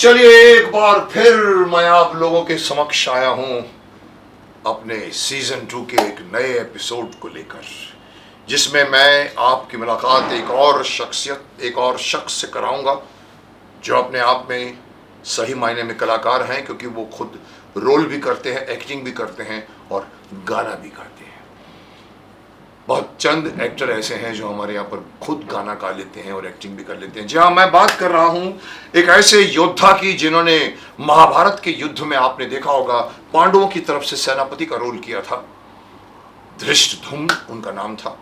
चलिए एक बार फिर मैं आप लोगों के समक्ष आया हूं अपने सीजन 2 के एक नए एपिसोड को लेकर, जिसमें मैं आपकी मुलाकात एक और शख्स से कराऊंगा जो अपने आप में सही मायने में कलाकार हैं, क्योंकि वो खुद रोल भी करते हैं, एक्टिंग भी करते हैं और गाना भी गाते हैं। बहुत चंद एक्टर ऐसे हैं जो हमारे यहाँ पर खुद गाना गा लेते हैं और एक्टिंग भी कर लेते हैं। जी हाँ, मैं बात कर रहा हूँ एक ऐसे योद्धा की जिन्होंने महाभारत के युद्ध में, आपने देखा होगा, पांडवों की तरफ से सेनापति का रोल किया था। धृष्टद्युम्न उनका नाम था।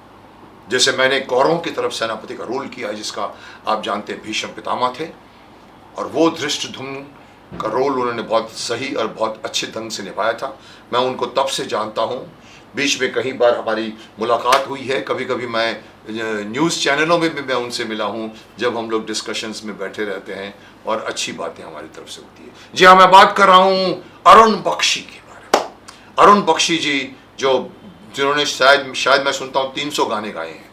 जैसे मैंने कौरवों की तरफ सेनापति का रोल किया, जिसका आप जानते हैं भीष्म पितामह थे, और वो धृष्टद्युम्न का रोल उन्होंने बहुत सही और बहुत अच्छे ढंग से निभाया था। मैं उनको तब से जानता हूँ, बीच में कई बार हमारी मुलाकात हुई है, कभी कभी मैं न्यूज़ चैनलों में भी मैं उनसे मिला हूँ, जब हम लोग डिस्कशंस में बैठे रहते हैं और अच्छी बातें हमारी तरफ से होती है। जी हाँ, मैं बात कर रहा हूँ अरुण बख्शी के बारे में। अरुण बख्शी जी जिन्होंने शायद मैं सुनता हूँ 300 गाने गाए हैं।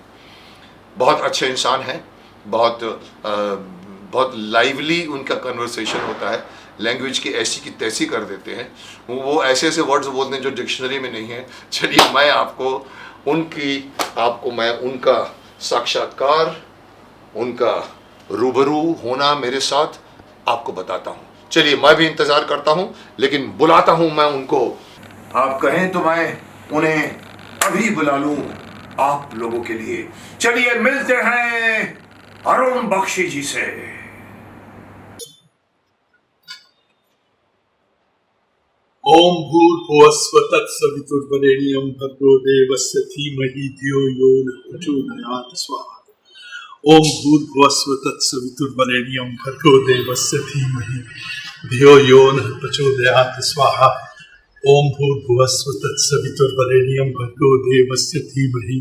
बहुत अच्छे इंसान हैं, बहुत लाइवली उनका कन्वर्सेशन होता है, लैंग्वेज की ऐसी की तैसी कर देते हैं, वो ऐसे ऐसे वर्ड्स बोलते हैं जो डिक्शनरी में नहीं है। चलिए मैं मैं उनका साक्षात्कार, उनका रूबरू होना मेरे साथ आपको बताता हूँ। चलिए मैं भी इंतज़ार करता हूँ, लेकिन बुलाता हूँ मैं उनको। आप कहें तो मैं उन्हें अभी बुला लूँ आप लोगों के लिए। चलिए मिलते हैं अरुण बख्शी जी से। ओम भूर्भुवस्व तत्सवितुर्वरेण्यं भर्गो देवस्य धीमहि धियो यो नः प्रचोदयात् स्वाहा। ओम भूर्भुवस्व तत्सवितुर्वरेण्यं भर्गो देवस्य धीमहि धियो यो नः प्रचोदयात् स्वाहा। ओम भूर्भुवस्व तत्सवितुर्वरेण्यं भर्गो देवस्य धीमहि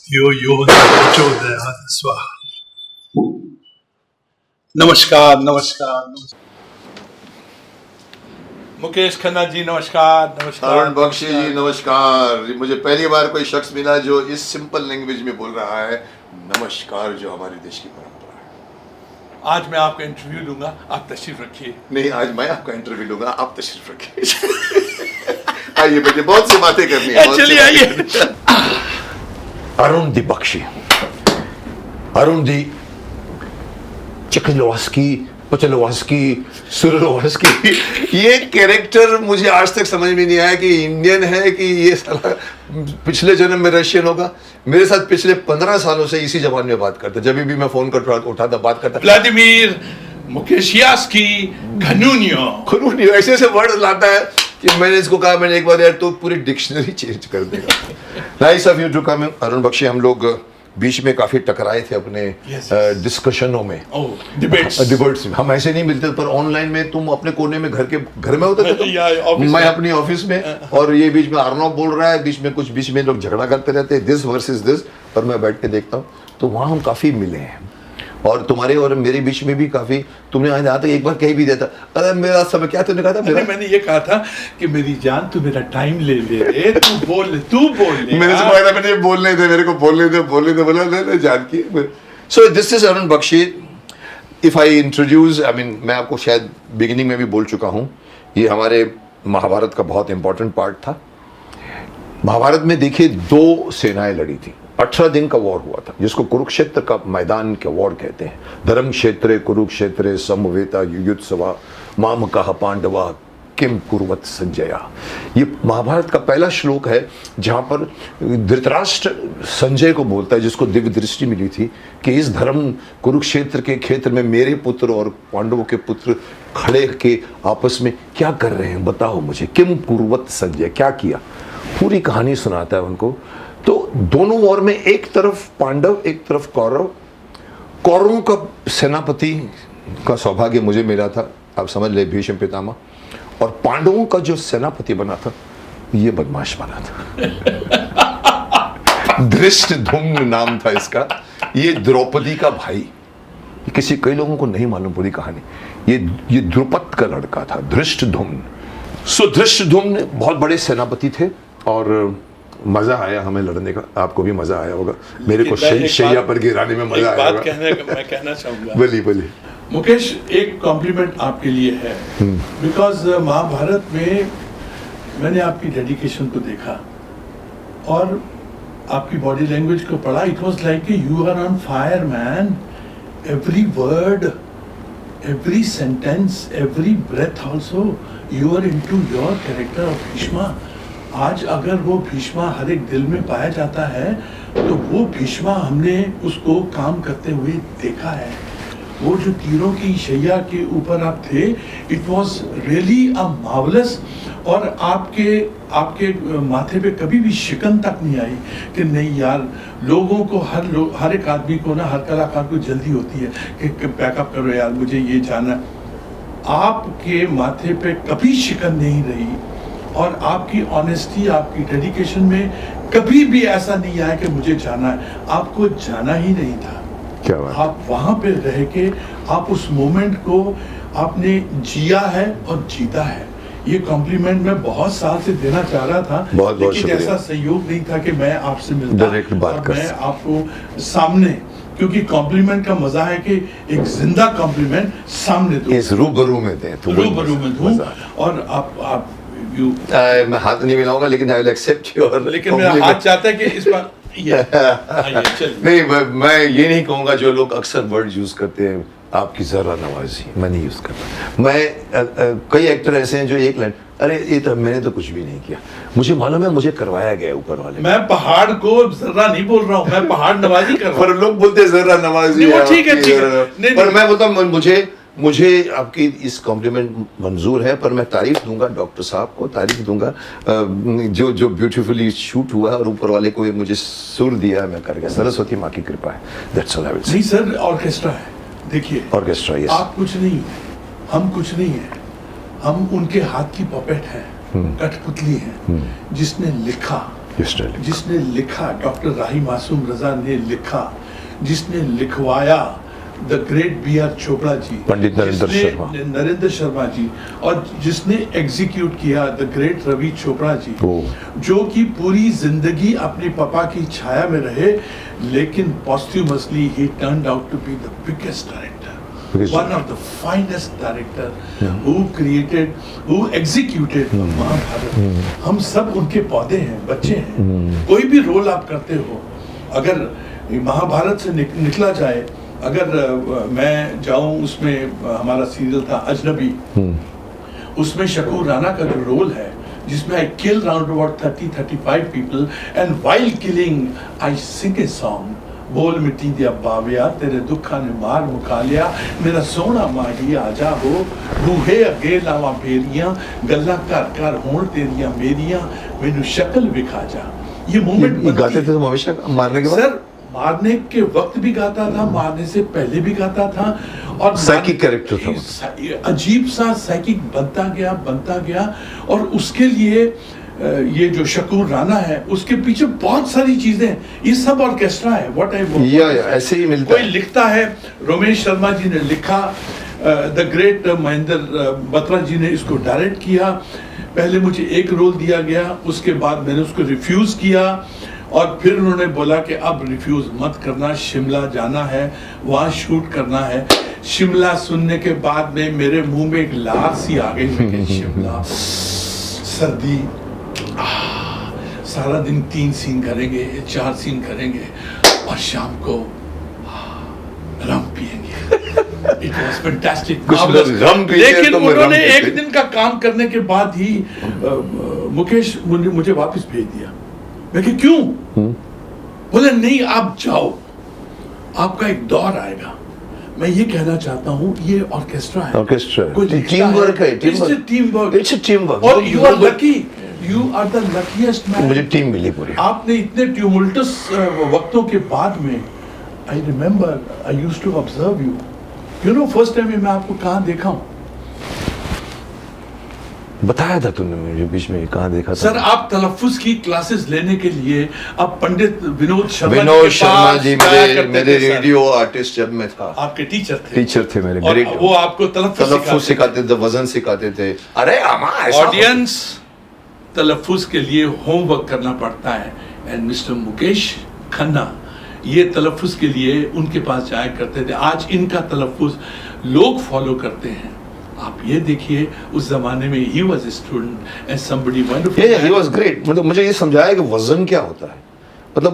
धियो यो नः प्रचोदयात् स्वाहा। नमस्कार नमस्कार नमस्कार। मुकेश खन्ना जी नमस्कार। नमस्कार अरुण बख्शी जी नमस्कार। मुझे पहली बार कोई शख्स मिला जो इस सिंपल लैंग्वेज में बोल रहा है नमस्कार, जो हमारे देश की परंपरा है। आज मैं आपका इंटरव्यू लूंगा, आप तशरीफ रखिए। नहीं, आज मैं आपका इंटरव्यू लूंगा, आप तशरीफ रखिए। आइए बेटे, बहुत सी बातें करनी है। चलिए आइए। अरुण दी बख्शी, अरुण दी चिकलवास्की, पचलवास्की, सुरलवास्की, ये कैरेक्टर मुझे आज तक समझ में नहीं आया कि इंडियन है कि ये साला पिछले जन्म में रशियन होगा। मेरे साथ पिछले 15 सालों से इसी जबान में बात करता, जब भी मैं फोन कर उठाता बात करता व्लादिमीर मुकेशियास्की खनूनियो ऐसे ऐसे वर्ड लाता है कि मैंने इसको कहा, मैंने एक बार यार तो पूरी डिक्शनरी चेंज कर देगा। Nice of you to come Arun Bakshi. हम लोग बीच में काफी टकराए थे अपने डिस्कशनों में, डिबेट्स में। हम ऐसे नहीं मिलते, पर ऑनलाइन में तुम अपने कोने में घर में होते थे, मैं अपनी ऑफिस में, और ये बीच में अर्नब बोल रहा है, बीच में लोग झगड़ा करते रहते हैं, दिस वर्सेस दिस, पर मैं बैठ के देखता हूँ। तो वहाँ हम काफी मिले हैं, और तुम्हारे और मेरे बीच में भी काफी, तुमने यहाँ तक एक बार कह भी देता, अरे मेरा समय क्या तुमने कहा था? मैंने ये कहा था कि मेरी जान तू मेरा टाइम ले ले, तू बोल ले। मैंने कहा मैंने बोलने दे, मेरे को बोलने दे, बोला ले जान की। So this is Arun Bakshi. If I introduce, मैं आपको शायद बिगिनिंग में भी बोल चुका हूँ, ये हमारे महाभारत का बहुत इंपॉर्टेंट पार्ट था। महाभारत में देखिए 2 सेनाएं लड़ी थी, 18 दिन का वॉर हुआ था, जिसको कुरुक्षेत्र का मैदान का वॉर कहते हैं। धर्म क्षेत्रे कुरुक्षेत्रे समवेता युयुत्सवा मामकाः पांडवा किम कुर्वत संजया। ये महाभारत का पहला श्लोक है, जहाँ पर धृतराष्ट्र संजय को बोलता है, जिसको दिव्य दृष्टि मिली थी, कि इस धर्म कुरुक्षेत्र के क्षेत्र में मेरे पुत्र और पांडवों के पुत्र खड़े के आपस में क्या कर रहे हैं, बताओ मुझे, किम कुर्वत संजय, क्या किया, पूरी कहानी सुनाता है उनको। तो दोनों वॉर में एक तरफ पांडव, एक तरफ कौरव। कौरवों का सेनापति का सौभाग्य मुझे मिला था, आप समझ ले, भीष्म पितामह। और पांडवों का जो सेनापति बना था, ये बदमाश बना था। धृष्टद्युम्न नाम था इसका। ये द्रौपदी का भाई, कई लोगों को नहीं मालूम पूरी कहानी। ये द्रुपद का लड़का था, धृष्टद्युम्न। सो धृष्टद्युम्न बहुत बड़े सेनापति थे, और मजा आया हमें लड़ने का। आपको भी मजा आया होगा, मेरे को शैया पर गिराने में मजा आया होगा। मैं कहना चाहूंगा, बोलिए। मुकेश, एक कॉम्प्लीमेंट आपके लिए है, बिकॉज महाभारत में मैंने आपकी डेडिकेशन को देखा और आपकी बॉडी लैंग्वेज को पढ़ा. It was like you are on fire man. Every word, every sentence, every breath also, you are into your character of Bhishma. आज अगर वो भीष्मा हर एक दिल में पाया जाता है तो वो भीष्मा हमने उसको काम करते हुए देखा है. वो जो तीरों की शैया के ऊपर आप थे, it was really a marvellous. और आपके माथे पे कभी भी शिकन तक नहीं आई कि नहीं यार, लोगों को हर एक आदमी को ना, हर कलाकार को जल्दी होती है कि बैकअप करो यार, मुझे ये जाना. आपके माथे पे कभी शिकन नहीं रही और आपकी ऑनेस्टी, आपकी डेडिकेशन में कभी भी ऐसा नहीं आया कि मुझे जाना है. आपको जाना ही नहीं था. क्या बात. आप वहां पे रह के आप उस मोमेंट को आपने जिया है और जीता है. ये कॉम्प्लीमेंट मैं बहुत साल से देना चाह रहा था, बहुत लेकिन शुक्रिया. ऐसा सहयोग नहीं था कि मैं आपसे मिलता डायरेक्ट बात और कर मैं आपको सामने, क्योंकि कॉम्प्लीमेंट का मजा है कि एक जिंदा कॉम्प्लीमेंट सामने दूं, इस रूबरू में दें तो रूबरू में दूं. और आप यू, मैं हाथ नहीं मिलाऊंगा, लेकिन आई विल एक्सेप्ट योर. लेकिन मेरा हाथ चाहता है कि इस बार नहीं, मैं ये नहीं कहूंगा जो लोग अक्सर वर्ड यूज करते हैं, आपकी जरा नवाजी, मैं नहीं यूज करता. मैं कई एक्टर ऐसे हैं जो एक लाइन, अरे ये तो मैंने तो कुछ भी नहीं किया, मुझे मालूम है, मुझे करवाया गया ऊपर वाले. मैं पहाड़ को जरा नहीं बोल रहा हूँ, मैं पहाड़ नवाजी कर रहा हूँ. पर लोग बोलते हैं जरा नवाजी. नहीं, वो ठीक है, ठीक है. पर मैं बोलता, मुझे आपकी इस कॉम्प्लीमेंट मंजूर है, पर मैं तारीफ दूंगा डॉक्टर साहब को, तारीफ दूंगा जो ब्यूटीफुली शूट हुआ और ऊपर वाले को मुझे सुर दिया, मैं कर गया. सरस्वती माँ की कृपा है. That's all I will say. नहीं सर, ऑर्केस्ट्रा है. देखिए, ऑर्केस्ट्रा, यस. आप कुछ नहीं है, हम कुछ नहीं है. हम उनके हाथ की पपेट है, कठपुतली है. जिसने लिखा डॉक्टर राही मासूम रजा ने लिखा, जिसने लिखवाया the great B.R. Chopra ji, पंडित नरेंद्र शर्मा जी, और जिसने एग्जीक्यूट किया द ग्रेट रवि चोपड़ा जी, जो कि पूरी जिंदगी अपने पापा की छाया में रहे, लेकिन posthumously he turned out to be the biggest director, one of the finest director who executed Mahabharat. हम सब उनके पौधे हैं, बच्चे हैं. कोई भी रोल आप करते हो, अगर महाभारत से निकला जाए, अगर मैं जाऊं, उसमें हमारा सीरियल था अजनबी, उसमें शकूर राणा का जो रोल है, जिसमें I kill round about 30-35 people, and while killing I sing a song. बोल मिट्टी दिया बाविया, तेरे दुखा ने मार मुका लिया, मेरा सोना माही आजा हो, बूहे अगे लावा फेरियां, गल्ला कर कर होण तेरियां मेरियां, मैनू शक्ल विखा जा. ये मोमेंट गाते थे तुम हमेशा मारने के बाद? सर, मारने के वक्त भी गाता था, मारने से पहले भी गाता था, और साइकिक कैरेक्टर था. अजीब सा साइकिक बनता गया. और उसके लिए ये जो शकूर राणा है, उसके पीछे बहुत सारी चीजें, ये सब ऑर्केस्ट्रा है. व्हाट आई ऐसे ही मिलता कोई लिखता है, रोमेश शर्मा जी ने लिखा, द ग्रेट महेंद्र बत्रा जी ने इसको डायरेक्ट किया. पहले मुझे एक रोल दिया गया, उसके बाद मैंने उसको रिफ्यूज किया, और फिर उन्होंने बोला कि अब रिफ्यूज मत करना, शिमला जाना है, वहाँ शूट करना है. शिमला सुनने के बाद में मेरे मुंह में एक लार सी आ गई. शिमला, सर्दी, सारा दिन 3 सीन करेंगे, 4 सीन करेंगे, और शाम को रम पिएंगे. It was fantastic. लेकिन उन्होंने एक दिन का काम करने के बाद ही मुकेश मुझे वापस भेज दिया. मैं कहा क्यों? बोले नहीं, आप जाओ, आपका एक दौर आएगा. मैं ये कहना चाहता हूँ, ये ऑर्केस्ट्रा है, टीम वर्क है. It's a team work. और you are lucky, you are the luckiest man. मुझे टीम मिली पूरी. आपने इतने ट्यूमुल्टस वक्तों के बाद में, I remember I used to observe you. You know, first time मैं आपको कहाँ देखा हूँ? बताया था तुमने मुझे बीच में, कहाँ देखा था? सर, आप तलफ्फुज की क्लासेस लेने के लिए आप पंडित विनोद शर्मा जी मेरे रेडियो आर्टिस्ट जब मैं था, आपके टीचर थे मेरे. और वो आपको तलफ्फुज सिखाते थे, वजन सिखाते थे. अरे ऑडियंस, तलफ्फुज के लिए होमवर्क करना पड़ता है. एंड मिस्टर मुकेश खन्ना, ये तलफ़ुज़ के लिए उनके पास जाया करते थे। आज इनका तलफ़ुज़ लोग फॉलो करते हैं। आप ये देखिए उस जमाने में he was a student and somebody wonderful. He was great. मतलब मुझे ये समझाया कि वजन क्या होता है। मतलब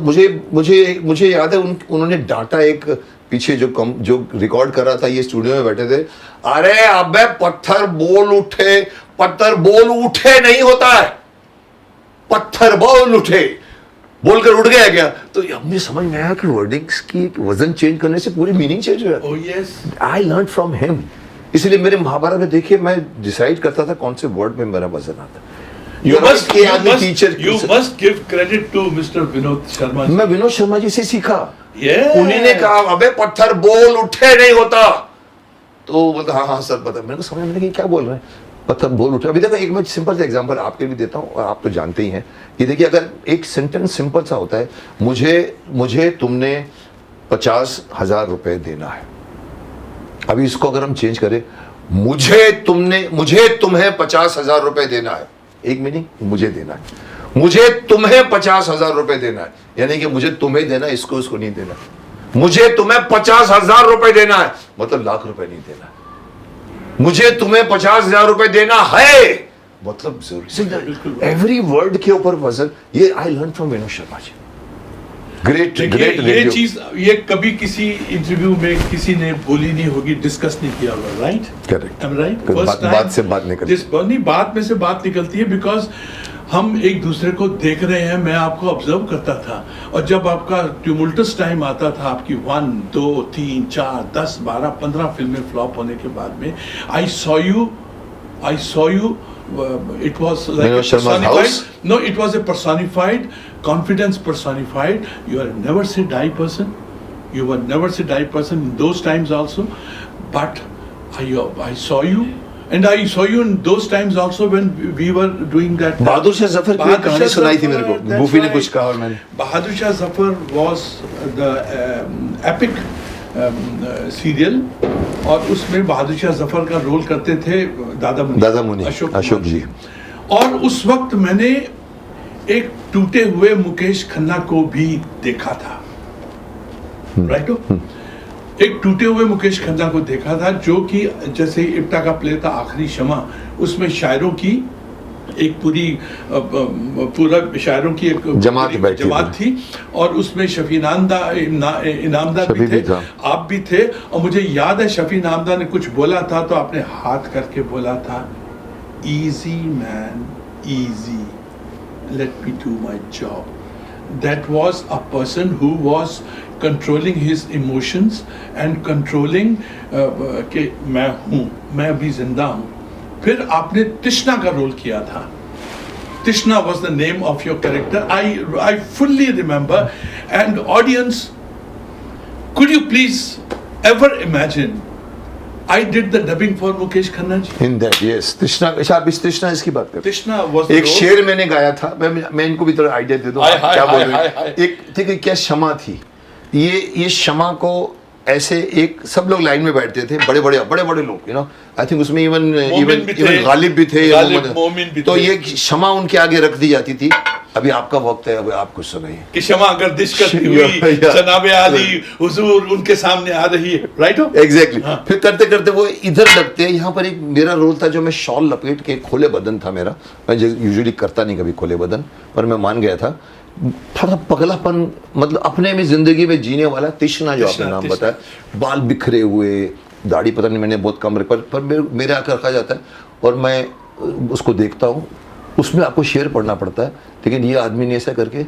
मुझे याद है उन्होंने डांटा एक पीछे जो रिकॉर्ड कर रहा था, ये स्टूडियो में बैठे थे, अरे अबे पत्थर बोल उठे नहीं होता है, पत्थर बोल उठे, बोलकर उठ गया क्या। तो हमें समझ में आया कि वर्डिंग्स की वजन चेंज करने से पूरी मीनिंग चेंज हो जाती है। Oh yes, I learn from him. इसलिए मेरे महाभारत में देखिए मैं डिसाइड करता था कौन से वर्ड में मेरा वजन आता है। You must give credit to Mr. Vinod Sharma. मैं विनोद शर्मा जी से सीखा। Yeah. उन्हीं ने कहा अबे पत्थर बोल उठे नहीं होता। तो बोलता हाँ सर पता। मेरे को समझ में नहीं क्या बोल रहे हैं, पत्थर बोल उठे। अभी देखो एक मैं सिंपल सा एग्जांपल आपके भी देता हूँ और आप तो जानते ही हैं। ये देखिए अगर एक सेंटेंस सिंपल सा होता है, मुझे तुमने 50,000 रुपए देना है। अभी इसको अगर हम चेंज करें, मुझे तुम्हें 50,000 रुपए देना है, एक मीनिंग मुझे देना है, मुझे तुम्हें 50,000 रुपए देना है, यानी कि मुझे तुम्हें देना है, इसको नहीं देना। मुझे तुम्हें 50,000 रुपए देना है मतलब लाख रुपए नहीं देना। मुझे तुम्हें 50,000 रुपए देना है मतलब जरूरी। एवरी वर्ड के ऊपर वजन, ये I learn from Vinod Sharma ji. Great ये चीज ये कभी किसी इंटरव्यू में किसी ने बोली नहीं होगी, डिस्कस नहीं किया होगा, राइट? Correct, right. बात से बात निकलती है। बात में से बात निकलती है, बिकॉज हम एक दूसरे को देख रहे हैं। मैं आपको ऑब्जर्व करता था, और जब आपका ट्यूमुल्टस टाइम आता था, आपकी 1, 2, 3, 4, 10, 12, 15 फिल्में फ्लॉप होने के बाद में, I saw you it was like a personified, no, it was a personified confidence personified. You are never say die person, you were never say die person in those times also, but I saw you, and I saw you in those times also when we were doing that. बहादुर शाह जफर की कहानी सुनाई थी मेरे को, बूफी ने कुछ कहा और मैंने। Bahadur Shah Zafar was the epic serial, और उसमें बहादुर शाह जफर का रोल करते थे दादा मुनि अशोक जी। और उस वक्त मैंने एक टूटे हुए मुकेश खन्ना को भी देखा था, राइट? एक टूटे हुए मुकेश खन्ना को देखा था, जो कि जैसे इप्टा का प्ले था आखिरी शमा, उसमें शायरों की एक पूरा शायरों की एक जमात थी, और उसमें शफी इनामदार भी थे, आप भी थे। और मुझे याद है शफी इनामदार ने कुछ बोला था, तो आपने हाथ करके बोला था, easy man easy, let me do my job. That was a person who was controlling his emotions and controlling कि मैं अभी जिंदा हूँ। फिर आपने तृष्णा का रोल किया था। तृष्णा was the name of your character. I fully remember. And audience, could you please ever imagine? I did the dubbing for Mukesh Khanna ji. In that, yes. तृष्णा इसकी बात करते। तृष्णा was एक शेर मैंने गाया था। मैं इनको भी थोड़ा आइडिया दे दूं। क्या बोल रहे हैं? एक ठीक क्या क्षमा थी। ये क्षमा को ऐसे एक सब लोग लाइन में बैठते थे, बड़े बड़े लोग, यू नो, आई थिंक उसमें इवन गालिब भी थे, तो ये क्षमा उनके आगे रख दी जाती थी। अभी आपका वक्त है, अभी आप कुछ सुनाइए कि क्षमा गर्दिश करती हुई जनाबे आली हुजूर उनके सामने आ रही है, राइट? एग्जैक्टली। फिर करते करते वो इधर लगते हैं। यहाँ पर एक मेरा रोल था, जो मैं शॉल लपेट के, खोले बदन था मेरा, मैं यूजुअली करता नहीं कभी खोले बदन, पर मैं मान गया था। थोड़ा पगलापन, मतलब अपने में जिंदगी में जीने वाला तृष्णा, जो आपने नाम बताया, बाल बिखरे हुए, दाढ़ी पता नहीं मैंने बहुत कम रखी, पर मेरे आकर रखा जाता है, और मैं उसको देखता हूँ। उसमें आपको शेर पढ़ना पड़ता है, लेकिन ये आदमी ने ऐसा करके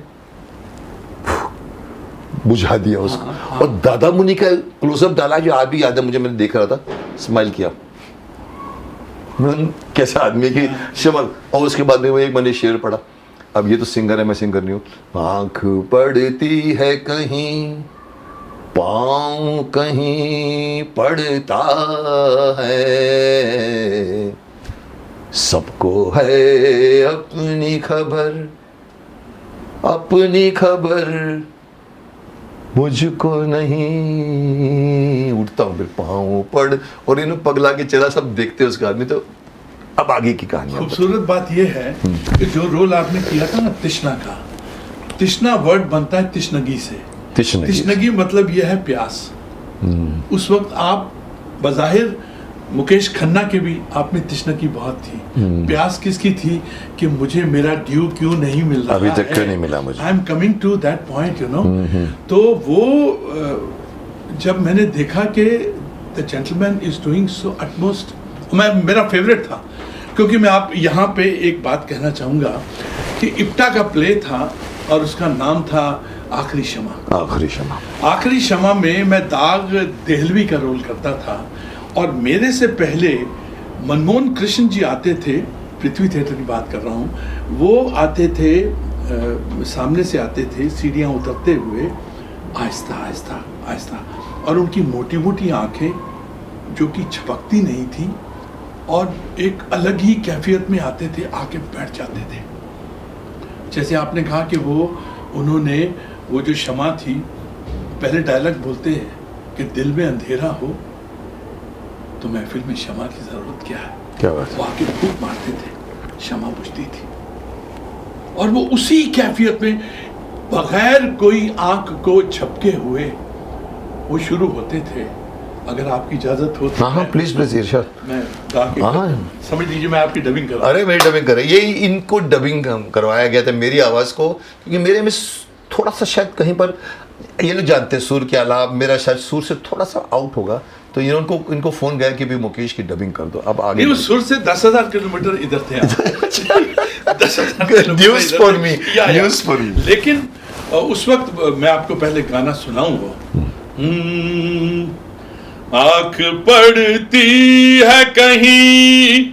बुझा दिया उसको। और दादा मुनि का क्लोजअप डाला, जो आज भी याद है मुझे, मैंने देख रहा था, स्माइल किया, कैसा आदमी की शमल। और उसके बाद में वो एक मैंने शेर पढ़ा। अब ये तो सिंगर है, मैं सिंगर नहीं हूँ। आँख पड़ती है कहीं, पाँव कहीं पड़ता है, सबको है अपनी खबर, मुझको नहीं। उठता हूँ फिर पाँव पड़, और इन पगला के चला, सब देखते उसका आदमी। तो अब आगे की कहानी। खूबसूरत बात यह है कि जो रोल आपने किया था ना तृष्णा का, तृष्णा वर्ड बनता है तृष्णगी से, तिश्नगी मतलब यह है प्यास। उस वक्त आप बज़ाहिर मुकेश खन्ना के भी आप में तिश्नगी बहुत थी, प्यास किसकी थी कि मुझे मेरा ड्यू क्यों नहीं मिल रहा अभी तक है, क्यों नहीं मिला मुझे। I am coming to that point, you know. तो वो जब मैंने देखा कि the gentleman is doing so utmost, मेरा फेवरेट था, क्योंकि मैं आप यहाँ पे एक बात कहना चाहूँगा कि इप्टा का प्ले था और उसका नाम था आखिरी क्षमा। आखिरी क्षमा में मैं दाग देहलवी का रोल करता था, और मेरे से पहले मनमोहन कृष्ण जी आते थे, पृथ्वी थिएटर की बात कर रहा हूँ, वो आते थे सामने से आते थे सीढ़ियाँ उतरते हुए आहिस्ता आहिस्ता आहिस्ता, और उनकी मोटी मोटी आँखें जो कि छपकती नहीं थी और एक अलग ही कैफियत में आते थे, आके बैठ जाते थे। जैसे आपने कहा कि उन्होंने वो जो क्षमा थी, पहले डायलॉग बोलते हैं कि दिल में अंधेरा हो तो महफिल में क्षमा की जरूरत क्या है। क्या बात है। वो आके फूंक मारते थे, क्षमा बुझती थी, और वो उसी कैफियत में बगैर कोई आंख को झपके हुए वो शुरू होते थे। अगर आपकी इजाजत हो तो हाँ प्लीज इरशाद। मैं गा के समझ लीजिए मैं आपकी डबिंग कर रहा हूं। अरे मेरी डबिंग कर, यही इनको डबिंग करवाया गया था मेरी आवाज़ को, क्योंकि मेरे में थोड़ा सा शायद कहीं पर, ये लोग जानते हैं सुर के अलावा मेरा शायद सुर से थोड़ा सा आउट होगा, तो ये इनको फ़ोन गया कि भी मुकेश की डबिंग कर दो। अब आगे नहीं, सुर से 10,000 किलोमीटर इधर थे आप। 10,000 न्यूज़ फॉर मी। लेकिन उस वक्त मैं आपको पहले गाना सुनाऊंगा। आँख पड़ती है कहीं,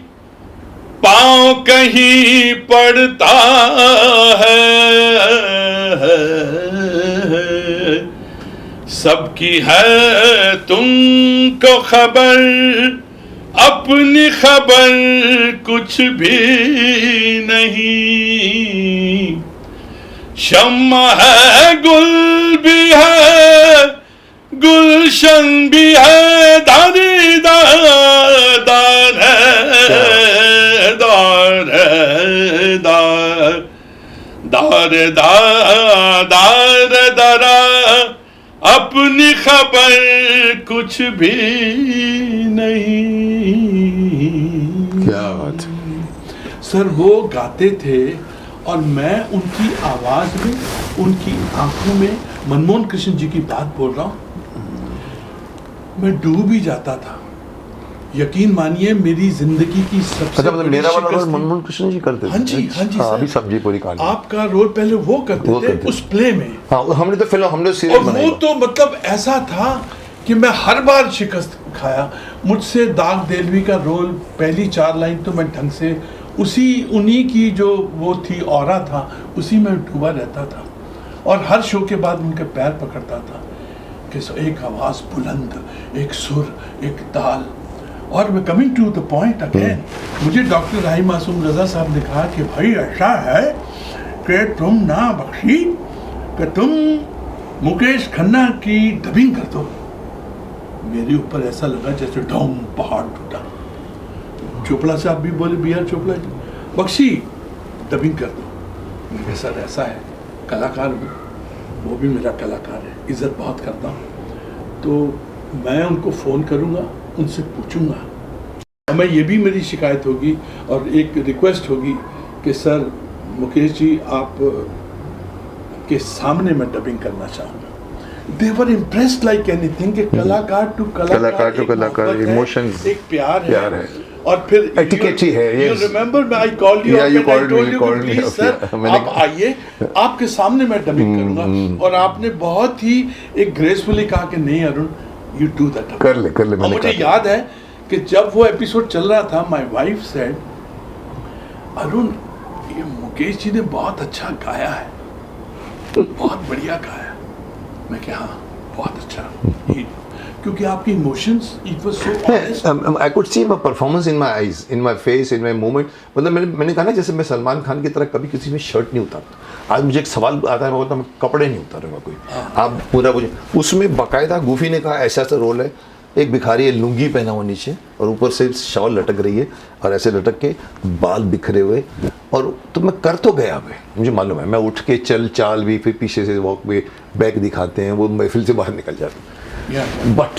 पाँव कहीं पड़ता है, सबकी है तुमको खबर, अपनी खबर कुछ भी नहीं। शम्मा है, गुल भी है, गुलशन भी है, दारी दार है, दार है, दार दार दरा, अपनी खबर कुछ भी नहीं। क्या बात है। सर वो गाते थे और मैं उनकी आवाज में, उनकी आंखों में, मनमोहन कृष्ण जी की बात बोल रहा हूँ, मैं डूब ही जाता था। यकीन मानिए मेरी जिंदगी की सबसे अच्छा, मतलब मेरा वाला रोल मनमोहन कृष्ण जी करते थे। हाँ जी सर। अभी सब्जी पूरी कहानी आपका रोल पहले वो करते थे उस प्ले में। हाँ, हमने तो फिल्म, हमने सीरियल और बनाई। वो तो मतलब ऐसा था कि मैं हर बार शिकस्त खाया। मुझसे दाग देलवी का रोल, पहली 4 लाइन तो मैं ढंग से उन्हीं की जो वो थी ऑरा था, उसी में डूबा रहता था, और हर शो के बाद उनके पैर पकड़ता था कि एक आवाज बुलंद, एक सुर, एक ताल। और coming to the point again, मुझे डॉक्टर राही मासूम रजा साहब ने कहा कि भाई ऐसा है कि तुम ना बख्शी कि तुम मुकेश खन्ना की डबिंग कर दो। मेरे ऊपर ऐसा लगा जैसे डोम पहाड़ टूटा। चोपड़ा साहब भी बोले, B R Chopra ji, Bakshi dubbing कर दो। मैंने कहा सर ऐसा है, कलाकार हूँ, वो भी मेरा कलाकार है, इज्जत बहुत करता हूँ, तो मैं उनको फ़ोन करूँगा, उनसे पूछूंगा। मैं ये भी मेरी शिकायत होगी और एक रिक्वेस्ट होगी कि सर मुकेश जी आप के सामने मैं डबिंग करना चाहूँगा। दे वर इम्प्रेस्ड लाइक एनीथिंग कि कलाकार टू कलाकार, इमोशंस, एक प्यार है। और फिर एटिकेट ही है। You remember I called you up and I told you please sir आप आइए, आपके सामने मैं डबिंग करूंगा। और आपने बहुत ही एक ग्रेसफुली कहा कि नहीं अरुण, you do that। कर ले। और मुझे याद है कि जब वो एपिसोड चल रहा था, my wife said अरुण ये मुकेश जी ने बहुत अच्छा गाया है, बहुत बढ़िया गाया। मैं क्या, हाँ बहुत अच्छा, क्योंकि आपके emotions, it was so honest. I could see my performance in my eyes, in my face, in my movement. मतलब मैंने कहा ना, जैसे मैं सलमान खान की तरह कभी किसी में शर्ट नहीं उतारता। आज मुझे एक सवाल आता है, मैं बोलता हूँ मैं कपड़े नहीं उतारूंगा कोई, आप पूरा मुझे उसमें बाकायदा गूफी ने कहा ऐसा रोल है, एक भिखारी है, लुंगी पहना हुआ नीचे और ऊपर से शॉल लटक रही है और ऐसे लटक के बाल बिखरे हुए और तो मैं कर तो गया मैं, मुझे मालूम है, मैं उठ के चल चाल भी, फिर पीछे से वॉक में बैग दिखाते हैं, वो महफिल से बाहर निकल जाता हूँ। बट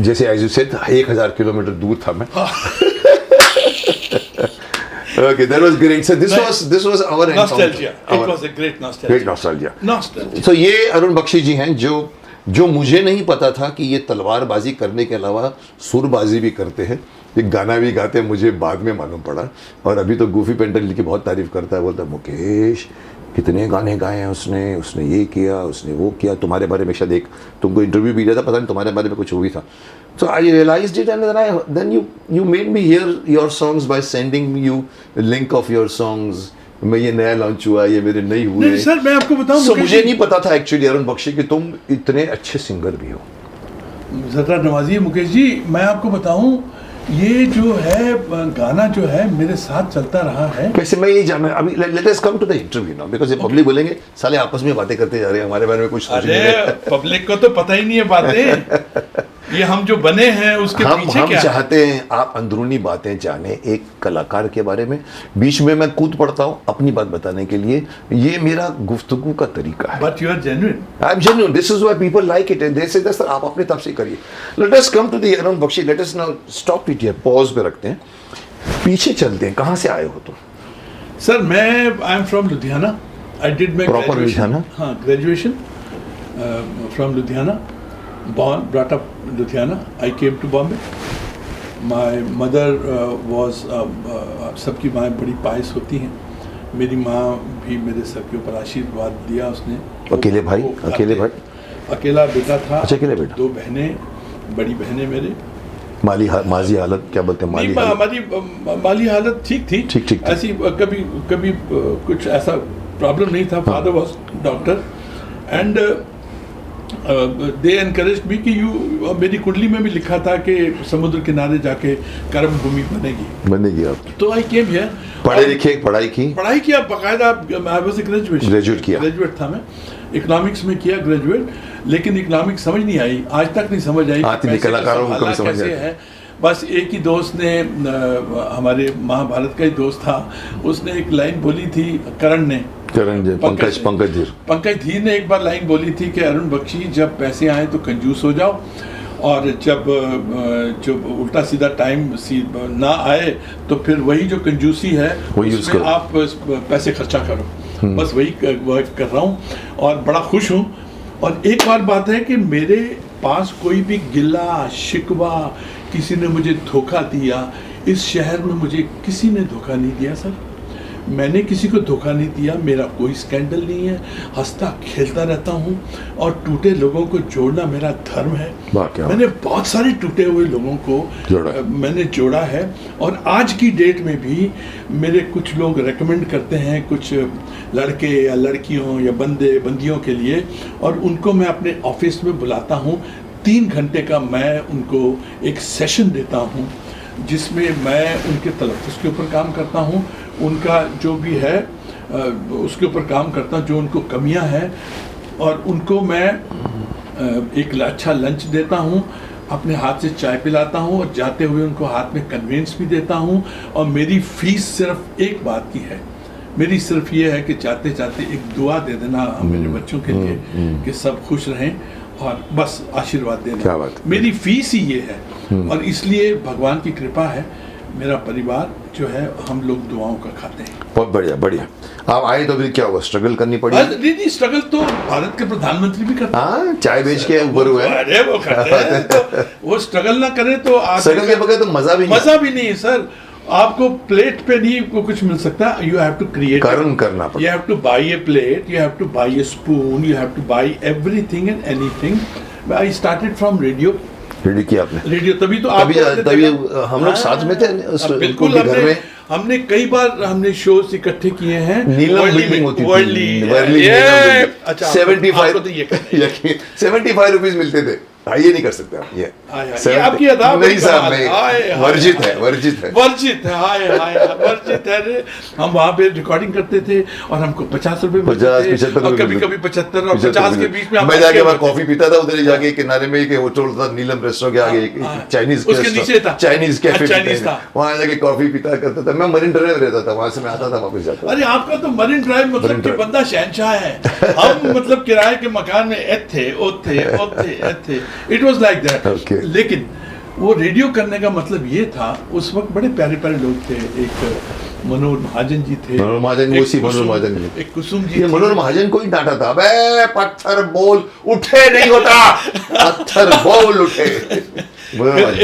जैसे एज यू सेड 1000 किलोमीटर दूर था मैं। Okay, that was great. So this was our nostalgia. encounter. It was a great nostalgia. Great nostalgia. Nostalgia. So ये अरुण बख्शी जी हैं जो मुझे नहीं पता था कि ये तलवारबाजी करने के अलावा सुरबाजी भी करते हैं, ये गाना भी गाते हैं, मुझे बाद में मालूम पड़ा। और अभी तो गूफी पेंटर की बहुत तारीफ करता है, बोलता है मुकेश कितने गाने गाए हैं उसने ये किया, उसने वो किया, तुम्हारे बारे में शायद एक तुमको इंटरव्यू भी दिया था, पता नहीं तुम्हारे बारे में कुछ हुई था। So I realized it, and then you made me hear your songs by sending me you a link of your songs. मैं ये नया लॉन्च हुआ, ये मेरे नहीं हुए। नहीं सर, मैं आपको बताऊं, so, मुझे नहीं पता था एक्चुअली अरुण बख्शी कि तुम इतने अच्छे सिंगर भी हो। ज़रा नवाजिए मुकेश जी, मैं आपको बताऊं, ये जो है गाना जो है मेरे साथ चलता रहा है। वैसे मैं ये जानना, अभी let us come to the interview now, because ये पब्लिक बोलेंगे साले आपस में बातें करते जा रहे हैं, हमारे बारे में कुछ सोच नहीं रहे। अरे पब्लिक को तो पता ही नहीं है बातें, ये हम जो बने हैं उसके पीछे हम क्या है? चाहते हैं आप अंदरूनी बातें जाने एक कलाकार के बारे में। बीच में मैं कूद पड़ता हूँ अपनी बात बताने के लिए, ये मेरा गुफ्तगू का तरीका है। But you are genuine. I am genuine, this is why people like it and they say that's, आप अपने तरफ से करिए। Let us come to the Arun Bakshi, let us now stop it here, pause पे रखते हैं, पीछे चलते हैं। कहाँ से आए हो तुम? सर मैं I am from Ludhiana, I did my proper Ludhiana? हाँ, graduation from Ludhiana, born brought up Ludhiana. I came to Bombay. My mother was सबकी माँ बड़ी पायस होती हैं, मेरी माँ भी मेरे सर के ऊपर आशीर्वाद दिया उसने। अकेले भाई? अकेला बेटा था। अच्छा, अकेले बेटा। 2 बहनें, बड़ी बहनें मेरे। माजी हालत क्या बोलते हैं? हमारी माली हालत ठीक थी, ठीक। ऐसी कभी कुछ ऐसा प्रॉब्लम नहीं था। Father was doctor and they encourage me कि यू, मेरी कुंडली में भी लिखा था कि समुद्र किनारे जाके कर्म भूमि बनेगी आप। तो आई केम हियर, पढ़ाई किया बाकायदा। आई वाज ग्रेजुएट था मैं, इकोनॉमिक्स में किया ग्रेजुएट, लेकिन इकोनॉमिक्स समझ नहीं आई, आज तक नहीं समझ आई कलाकारों को कभी समझ कैसे है। बस एक ही दोस्त ने, हमारे महाभारत का ही दोस्त था, उसने एक लाइन बोली थी, पंकज धीर ने एक बार लाइन बोली थी कि अरुण बख्शी जब पैसे आए तो कंजूस हो जाओ, और जब उल्टा सीधा टाइम ना आए तो फिर वही जो कंजूसी है उसमें आप पैसे खर्चा करो। बस वही कर रहा हूँ और बड़ा खुश हूँ। और एक और बात है कि मेरे पास कोई भी गिला शिकवा, किसी ने मुझे धोखा दिया, इस शहर में मुझे किसी ने धोखा नहीं दिया सर, मैंने किसी को धोखा नहीं दिया, मेरा कोई स्कैंडल नहीं है, हंसता खेलता रहता हूँ और टूटे लोगों को जोड़ना मेरा धर्म है। मैंने बहुत सारे टूटे हुए लोगों को मैंने जोड़ा है, और आज की डेट में भी मेरे कुछ लोग रेकमेंड करते हैं कुछ लड़के या लड़कियों या बंदियों के लिए, और उनको मैं अपने ऑफिस में बुलाता हूँ। 3 घंटे का मैं उनको एक सेशन देता हूँ जिसमें मैं उनके तलफ़्फ़ुज़ के ऊपर काम करता हूँ, उनका जो भी है उसके ऊपर काम करता हूँ, जो उनको कमियां हैं, और उनको मैं एक अच्छा लंच देता हूँ, अपने हाथ से चाय पिलाता हूँ, और जाते हुए उनको हाथ में कन्वेंस भी देता हूँ। और मेरी फ़ीस सिर्फ एक बात की है, मेरी सिर्फ ये है कि जाते जाते एक दुआ दे देना मेरे बच्चों के लिए कि सब खुश रहें, और बस आशीर्वाद देना, मेरी फीस ही ये है। और इसलिए भगवान की कृपा है, मेरा परिवार जो है हम लोग दुआओं का खाते हैं। बहुत बढ़िया। आप आए तो फिर क्या हुआ, स्ट्रगल करनी पड़ी? नहीं, स्ट्रगल तो भारत के प्रधानमंत्री भी करते हैं। चाय बेच के ऊपर हुए, अरे वो करते हैं, तो वो स्ट्रगल ना करे तो स्ट्रगल के बगैर तो मजा भी नहीं है सर। आपको प्लेट पे नहीं को कुछ मिल सकता, यू हैव टू क्रिएट, कर्म करना पड़ता है। You have two by A plate, you have two by A spoon, you have two by everything and anything. I started from radio किया आपने? रेडियो तभी हम लोग साथ में थे बिल्कुल। घर में हमने कई बार हमने शोज इकट्ठे किए हैं। नीलम बिल्डिंग होती थी, 75 रुपीज मिलते थे। ये नहीं कर सकते आप ये ये आपकी अदा नहीं साहब नहीं, वर्जित है वर्जित है वर्जित है, हाय हाय वर्जित है रे। हम वहाँ पे रिकॉर्डिंग करते थे और हमको 50 रुपए मिलते थे, 75 और कभी कभी 75 और 50 के बीच में हम मैं जाके बैठ वहाँ के कॉफी पीता था, उधर ही जाके किनारे में एक होटल था नीलम रेस्टोरेंट के आगे, एक चाइनीज उसके नीचे था, चाइनीज कैफे चाइनीज था, वहाँ जाके कॉफी पीता करता था। मैं मरीन ड्राइव रहता था, वहाँ से मैं आता था वापस जाता था। अरे आपका तो मरीन ड्राइव मतलब कि बंदा शहंशाह है। हम मतलब किराए के मकान में थे। It was like that. लेकिन वो रेडियो करने का मतलब ये था, उस वक्त बड़े प्यारे प्यारे लोग थे। एक मनोहर महाजन जी थे, मनोहर महाजन, वो सी मनोहर महाजन जी, एक कुसुम जी। ये मनोहर महाजन को ही डांटा था, बे पत्थर बोल उठे नहीं होता, पत्थर बोल उठे।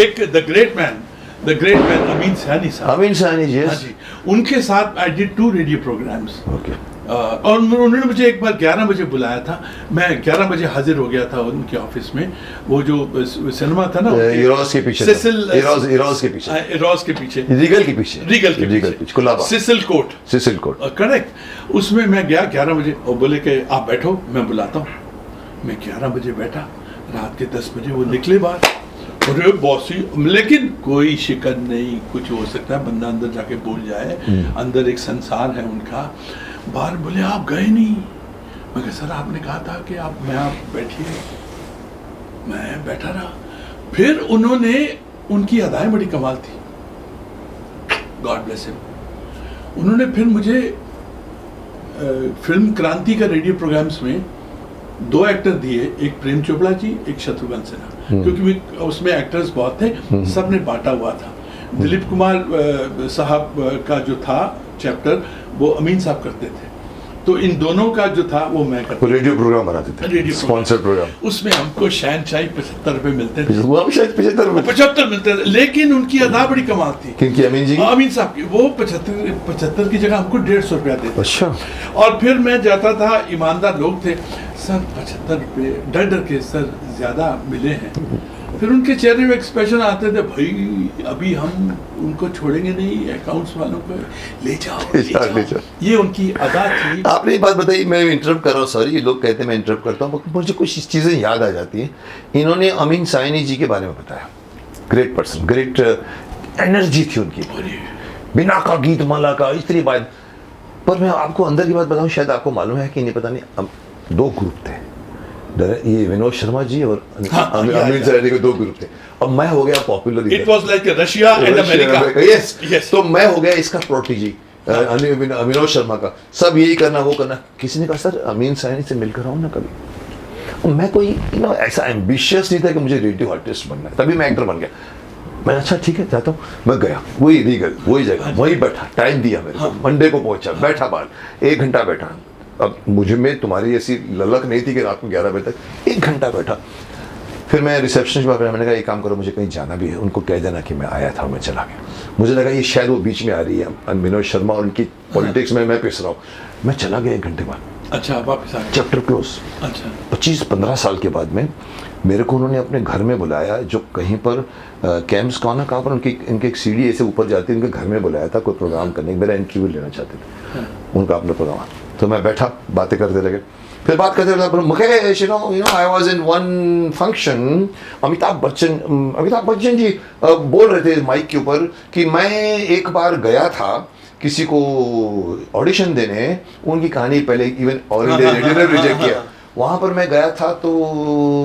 एक the great man Amin Saini साहब, अमीन सैनी जी, हाँ जी, उनके साथ I did 2 radio programmes. Okay. और उन्होंने मुझे एक बार 11 बजे बुलाया था, मैं 11 बजे हाजिर हो गया था उनके ऑफिस में। वो जो सिनेमा था ना, इरोज के पीछे, इरोज के पीछे, रीगल के पीछे, कुलाबा, सिसिल कोर्ट, करेक्ट। उसमें मैं गया 11 बजे और बोले कि आप बैठो, मैं बुलाता हूँ। मैं 11 बजे बैठा, रात के 10 बजे वो निकले बाहर। अरे बॉसी, लेकिन कोई शिकन नहीं, कुछ हो सकता है, बंदा अंदर जाके बोल जाए, अंदर एक संसार है उनका। बाहर बोले आप गए नहीं। मैं कहा सर आपने कहा था कि आप बैठिए। मैं बैठा रहा। फिर उन्होंने, उनकी अदाएं बड़ी कमाल थी, गॉड ब्लेस हिम। उन्होंने फिर मुझे फिल्म क्रांति का रेडियो प्रोग्राम्स में 2 एक्टर दिए, एक प्रेम चोपड़ा जी, एक शत्रुघ्न सिन्हा, क्योंकि उसमें एक्टर्स बहुत थे, सबने बांटा हुआ था। दिलीप कुमार साहब का जो था चैप्टर, वो अमीन साहब करते थे, तो इन दोनों का जो था वो मैं करता। रेडियो प्रोग्राम बनाते थे, रेडियो स्पॉन्सर्ड प्रोग्राम। उसमें हमको शहंशाही 75 रुपए मिलते थे, वो हम शायद 75 मिलते थे, लेकिन उनकी अदा बड़ी कमाल थी। क्योंकि अमीन साहब की वो 75 की जगह हमको 150 रुपया देते। अच्छा। और फिर मैं जाता था, ईमानदार लोग थे, सर 75 रुपये, डर के सर ज्यादा मिले हैं। फिर उनके चेहरे में एक्सप्रेशन आते थे, भाई अभी हम उनको छोड़ेंगे नहीं, अकाउंट्स वालों को ले जाओ। ये उनकी अदा थी। आपने एक बात बताई, मैं इंटरप्ट कर रहा हूँ, सॉरी, लोग कहते हैं मैं इंटरप्ट करता हूँ, मुझे कुछ चीज़ें याद आ जाती हैं। इन्होंने अमीन सैनी जी के बारे में बताया, ग्रेट पर्सन, ग्रेट एनर्जी थी उनकी, बिना का गीत माला का इतनी बात। पर मैं आपको अंदर की बात बताऊँ, शायद आपको मालूम है कि नहीं पता नहीं, 2 ग्रुप थे, ये विनोद शर्मा जी और अमीन सैनी के 2 ग्रुप थे। अब मैं हो गया popular, it was like Russia and America. Yes, तो मैं हो गया इसका प्रोटेजी, विनोद शर्मा का, सब यही करना वो करना। किसी ने कहा सर अमीन सैनी से मिलकर आओ ना कभी। मैं कोई ऐसा एम्बिशियस नहीं था कि मुझे रेडियो आर्टिस्ट बनना है, तभी मैं एक्टर बन गया। मैं अच्छा ठीक है जाता हूँ, मैं गया, वही रीगल, वही जगह, वही बैठा, टाइम दिया मेरे को, मंडे को पहुंचा, बैठा बाहर 1 घंटा बैठा। अब मुझे में तुम्हारी ऐसी ललक नहीं थी कि रात में 11 बजे तक 1 घंटा बैठा। फिर मैं रिसेप्शन के बाद मैंने कहा एक काम करो, मुझे कहीं जाना भी है, उनको कह देना कि मैं आया था और मैं चला गया। मुझे लगा ये शायद वो बीच में आ रही है, विनोद शर्मा और उनकी पॉलिटिक्स में मैं पिस रहा हूँ। मैं चला गया 1 घंटे बाद। अच्छा, वापस आ गए, चैप्टर क्लोज। अच्छा, 25-15 साल के बाद में मेरे को उन्होंने अपने घर में बुलाया, जो कहीं पर कैंप्स कहाँ पर इनके एक सीढ़ी ऐसे ऊपर जाती है, उनके घर में बुलाया था कोई प्रोग्राम करने, मेरा इंटरव्यू लेना चाहते थे, उनका अपना प्रोग्राम। तो मैं बैठा, बातें करते लगे, फिर बात करते रहे, Mukesh you know I was in one function, Amitabh Bachchan ji बोल रहे थे माइक के ऊपर कि मैं एक बार गया था किसी को ऑडिशन देने, उनकी कहानी पहले इवन ऑल इंडिया रेडियो ने रिजेक्ट किया, वहाँ पर मैं गया था, तो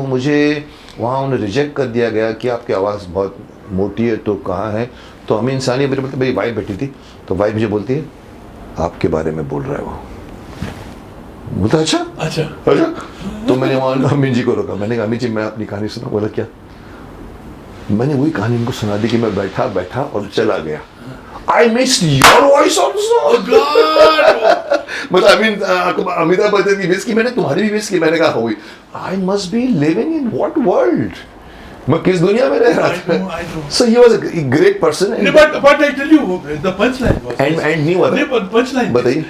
मुझे वहाँ उन्हें रिजेक्ट कर दिया गया कि आपकी आवाज़ बहुत मोटी है, तो कहाँ है, तो अमीन सैनी मेरी वाइफ बैठी थी, तो वाइफ मुझे बोलती है आपके बारे में बोल रहा है वो। बोलता अच्छा। तो मैंने वहाँ अमीन जी को रोका, मैंने कहा अमीन जी मैं अपनी कहानी सुना। बोला क्या? मैंने वही कहानी उनको सुना दी कि मैं बैठा और चला गया। I missed your voice also. Oh God! मतलब अमिताभ बच्चन की मिस की, मैंने तुम्हारी भी मिस की। मैंने कहा हुई। I must be living in what world? मैं किस दुनिया में रह रहा था? So he was a great person. But I tell you, the punchline was. And नहीं हुआ था. But punchline. बताइए.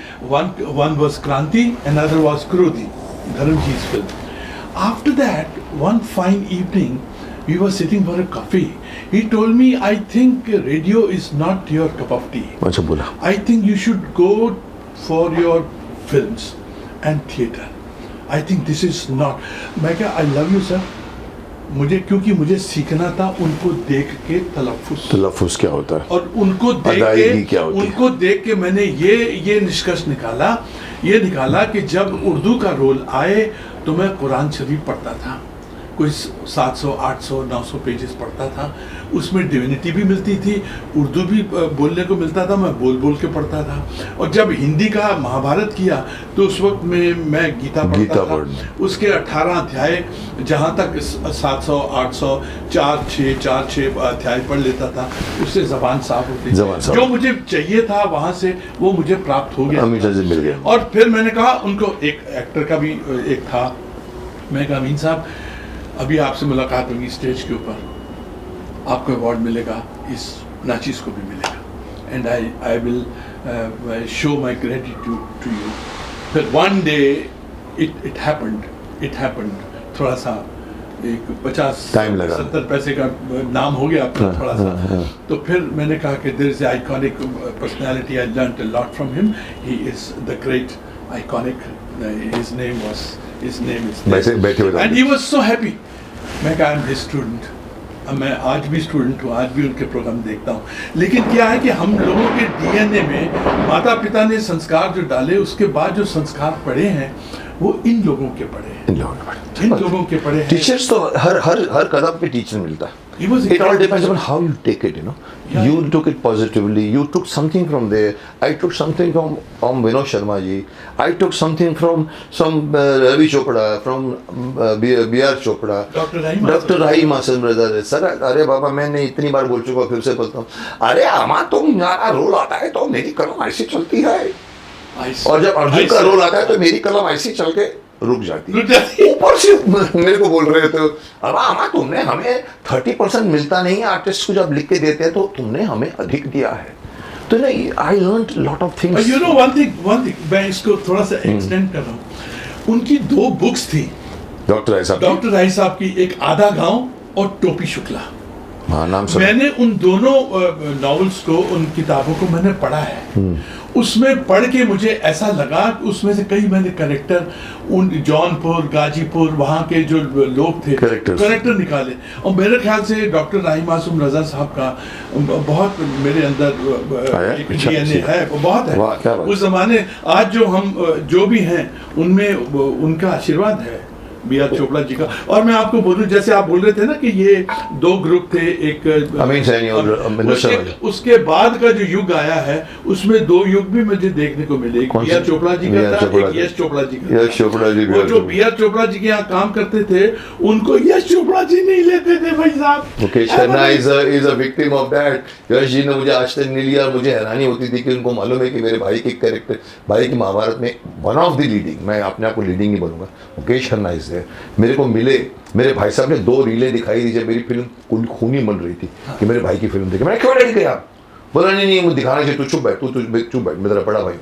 One was Kranti, another was Krodi, Dharamji's film. After that, one fine evening, we were sitting for a coffee. He told me, I think radio is not your cup of tea. अच्छा बोला. I think you should go for your films and theatre. I think this is not. मैं क्या, I love you sir, मुझे क्योंकि मुझे सीखना था उनको देख के तलफ़ुज़ क्या होता है, और उनको अदायगी क्या होती है। उनको देख के मैंने ये निष्कर्ष निकाला कि जब उर्दू का रोल आए तो मैं कुरान शरीफ पढ़ता था, कोई 700 800 900 पेजेस पढ़ता था, उसमें डिविनिटी भी मिलती थी, उर्दू भी बोलने को मिलता था, मैं बोल के पढ़ता था। और जब हिंदी का महाभारत किया तो उस वक्त में मैं गीता पढ़ता था, उसके 18 अध्याय जहाँ तक 700 800 4-6 अध्याय पढ़ लेता था, उससे ज़बान साफ होती थी। जो मुझे चाहिए था वहाँ से वो मुझे प्राप्त हो गया, मिल गया। और फिर मैंने कहा उनको, एक एक्टर का भी एक था, मैं कहा अमीन साहब अभी आपसे मुलाकात होगी स्टेज के ऊपर, आपको अवार्ड मिलेगा, इस नाचीज को भी मिलेगा, and I will show my gratitude to you. फिर वन डे इट हैपेंड, थोड़ा सा एक 50-70 पैसे का नाम हो गया अपना थोड़ा सा। तो फिर मैंने कहा कि there is iconic personality, I learned a lot from him, he is the great iconic, his name is this. And he was so happy. मैं कहा I'm his student, मैं आज भी स्टूडेंट हूँ, आज भी उनके प्रोग्राम देखता हूँ। लेकिन क्या है कि हम लोगों के डीएनए में माता पिता ने संस्कार जो डाले, उसके बाद जो संस्कार पड़े हैं वो इन लोगों के पड़े हैं, इन लोगों के पड़े हैं। टीचर्स तो हर कदम पे टीचर मिलता है। It all depends on how you take it, you know. Yeah. You took it positively. You took something from there. I took something from Vinod Sharma ji. I took something from Ravi Chopra, from B.R. Chopra. Dr. Rahim Hassan brother. Sir अरे बाबा मैंने इतनी बार बोल चुका, फिर से बोलता हूँ, अरे हमारा तुम्हारा रोल आता है तो मेरी कलम ऐसी चलती है, और जब अर्जुन का रोल आता है तो मेरी कलम ऐसी चल के रुक जाती है। ऊपर से मेरे को बोल रहे थे, अब आमा तुमने हमें 30% मिलता नहीं है आर्टिस्ट को जब लिख के देते हैं, तो तुमने हमें अधिक दिया है। तो नहीं, I learned lot of things. You know one thing मैं इसको थोड़ा सा एक्सटेंड कर रहा हूँ। उनकी 2 बुक्स थी डॉक्टर राय साहब की, एक आधा गांव और टोपी शुक्ला। हाँ, नाम सुना। मैंने उन दोनों नॉवेल्स को, उन किताबों को मैंने पढ़ा है। उसमें पढ़ के मुझे ऐसा लगा कि उसमें से कई मैंने कैरेक्टर उन जौनपुर, गाजीपुर, वहाँ के जो लोग थे कैरेक्टर निकाले, और मेरे ख्याल से डॉक्टर राही मासूम रजा साहब का बहुत मेरे अंदर एक डीएनए है, बहुत है। उस जमाने आज जो हम जो भी हैं उनमें उनका आशीर्वाद है, B.R. चोपड़ा जी का। और मैं आपको बोलूं, जैसे आप बोल रहे थे ना कि ये 2 ग्रुप थे, एक अमीन सैनी और उसके बाद का जो युग आया है उसमें 2 युग भी मुझे देखने को मिले। एक B.R. चोपड़ा जी का था, एक यश चोपड़ा जी का। वो जो B.R. चोपड़ा जी के यहाँ काम करते थे उनको यश चोपड़ा जी नहीं लेते थे भाई साहब। Mukesh Khanna is a victim of that. Yash ji ने मुझे आज तक नहीं लिया, मुझे हैरानी होती थी कि उनको मालूम है कि मेरे भाई के कैरेक्टर, भाई की महाभारत में वन ऑफ द लीडिंग, मैं अपने आप को लीडिंग ही बोलूँगा, मुकेश खन्ना इज देयर। मेरे को मिले, मेरे भाई साहब ने 2 रीलें दिखाई दी जब मेरी फिल्म खूनी बन रही थी कि मेरे भाई की फिल्म देखी। मैंने क्यों नहीं किया? बोला नहीं मुझे दिखाना चाहिए, तू चुप बैठ, मेरा बड़ा भाई।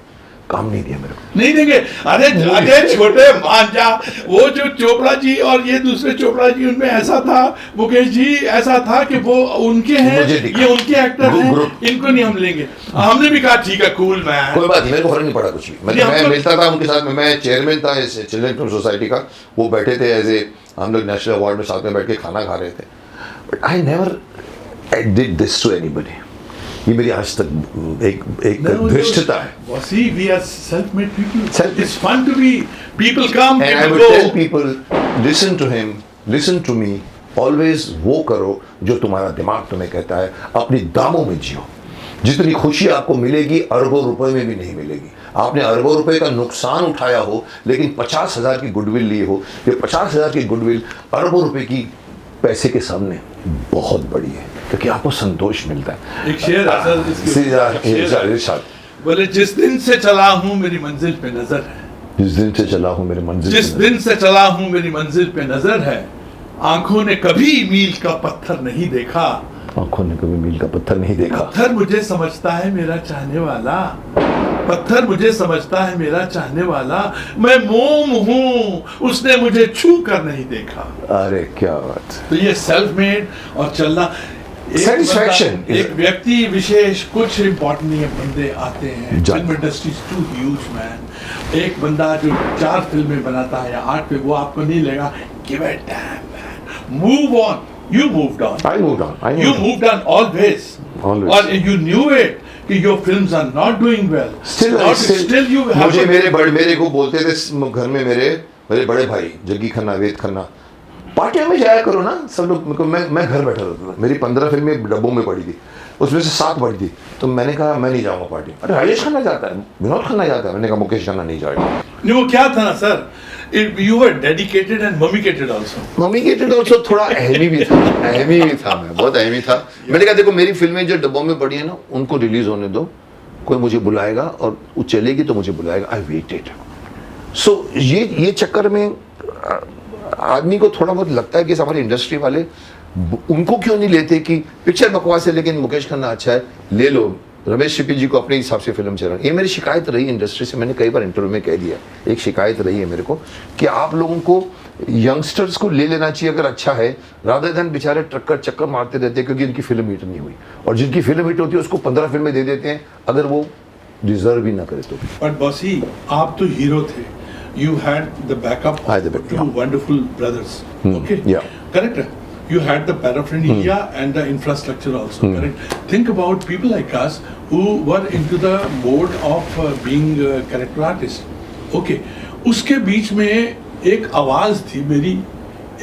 काम नहीं दिया मेरे को, नहीं देंगे। अरे छोटे मांझा, वो जो चोपड़ा जी और ये दूसरे चोपड़ा जी, उनमें ऐसा था, मुकेश जी ऐसा था कि वो उनके हैं, ये उनके एक्टर हैं, इनको नहीं हम लेंगे। हमने भी कहा ठीक है, कूल मैन, कोई बात नहीं, मेरे को फर्क नहीं पड़ा कुछ भी। मैं मिलता था उनके साथ में, मैं चेयरमैन था चिल्ड्रन फिल्म सोसाइटी का, वो बैठे थे एज ए, हम लोग नेशनल अवार्ड में साथ में बैठ के खाना खा रहे थे। But I never did this to anybody. ये मेरी आज तक एक धृष्टता है। See, we are self-made people. It's fun to be. People come, and I would tell people, listen to him, listen to me. Always वो करो जो तुम्हारा दिमाग तुम्हें कहता है, अपनी दामों में जियो। जितनी खुशी आपको मिलेगी अरबों रुपए में भी नहीं मिलेगी। आपने अरबों रुपए का नुकसान उठाया हो, लेकिन 50,000 की गुडविल ली हो, ये 50,000 की गुडविल अरबों रुपए की पैसे के सामने बहुत बड़ी है, क्योंकि आपको संतोष मिलता है। एक शेर बोले, जिस दिन से चला हूँ मेरी मंजिल पे नजर है, जिस दिन से चला हूँ मेरी मंजिल, जिस दिन से चला हूँ मेरी मंजिल पे नजर है, आंखों ने कभी मील का पत्थर नहीं देखा, आंखों ने कभी मील का पत्थर नहीं देखा। पत्थर मुझे समझता है मेरा चाहने वाला, पत्थर मुझे समझता है मेरा चाहने वाला, मैं मोम हूँ उसने मुझे छू कर नहीं देखा। अरे क्या बात। तो ये सेल्फ मेड और चलना, सेटिस्फैक्शन, एक व्यक्ति विशेष, कुछ इम्पोर्टेंट नहीं है, बंदे आते हैं। Film industry is too huge man. एक बंदा जो 4 फिल्में बनाता है या 8 फिल्म, वो आपको नहीं लेगा, give it time man, move on. You moved on. I moved on. I You moved moved on. on always. Always. और you knew it कि your films are not doing well. Still you have. मुझे मेरे को बोलते थे घर में मेरे बड़े भाई जग्गी खन्ना, वेद खन्ना, पार्टियों में जाया करो ना सब लोग। मैं घर बैठा रहता था। मेरी 15 फिल्में डब्बों में पड़ी थी, उसमें से 7 पड़ी थी। तो मैंने कहा मैं नहीं जाऊंगा पार्टी। अरे राजेश खन्ना जाता है, विनोद खन्ना जाता है। मैंने कहा मुकेश खन्ना नहीं जाएगा। नहीं, वो क्या था ना sir, you were dedicated and mummicated also. Mummicated also थोड़ा अहमी भी था मैं बहुत अहमी था। मैंने कहा देखो मेरी फिल्में जो डब्बों में पड़ी है ना उनको रिलीज होने दो, कोई मुझे बुलाएगा और वो चलेगी तो मुझे बुलाएगा। I waited. सो ये चक्कर में आदमी को थोड़ा बहुत लगता है कि हमारी इंडस्ट्री वाले उनको क्यों नहीं लेते कि पिक्चर बकवास है लेकिन मुकेश खन्ना अच्छा है, ले लो। रमेश सिप्पी जी को अपने हिसाब से फिल्म चला। ये मेरी शिकायत रही इंडस्ट्री से, मैंने कई बार इंटरव्यू में कह दिया, एक शिकायत रही है मेरे को कि आप लोगों को यंगस्टर्स को ले लेना चाहिए अगर अच्छा है, रादर देन बेचारे चक्कर मारते रहते हैं क्योंकि उनकी फिल्म हिट नहीं हुई। और जिनकी फिल्म हिट होती है उसको 15 फिल्में दे देते हैं अगर वो डिजर्व भी ना करे तो। But बॉसी, आप तो हीरो थे। You had the backup I had the of backup, two yeah. wonderful brothers. Okay. Yeah. Correct. You had the paraphernalia and the infrastructure also. Correct. Think about people like us who were into the mode of being character artist. Okay. उसके बीच में एक आवाज थी मेरी,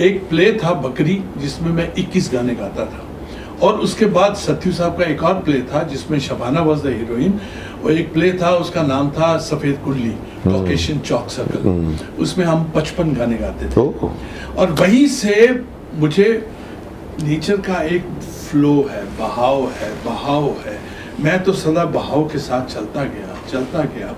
एक play था बकरी जिसमें मैं 21 गाने गाता था, और उसके बाद सत्यू साहब का एक और प्ले था जिसमें शबाना वाज द हीरोइन। और एक प्ले था उसका नाम था सफेद कुल्ली, कॉकेशियन चौक सर्कल। उसमें हम 55 गाने गाते थे। और वहीं से मुझे नेचर का एक फ्लो है, बहाव है। मैं तो सदा बहाव के साथ चलता गया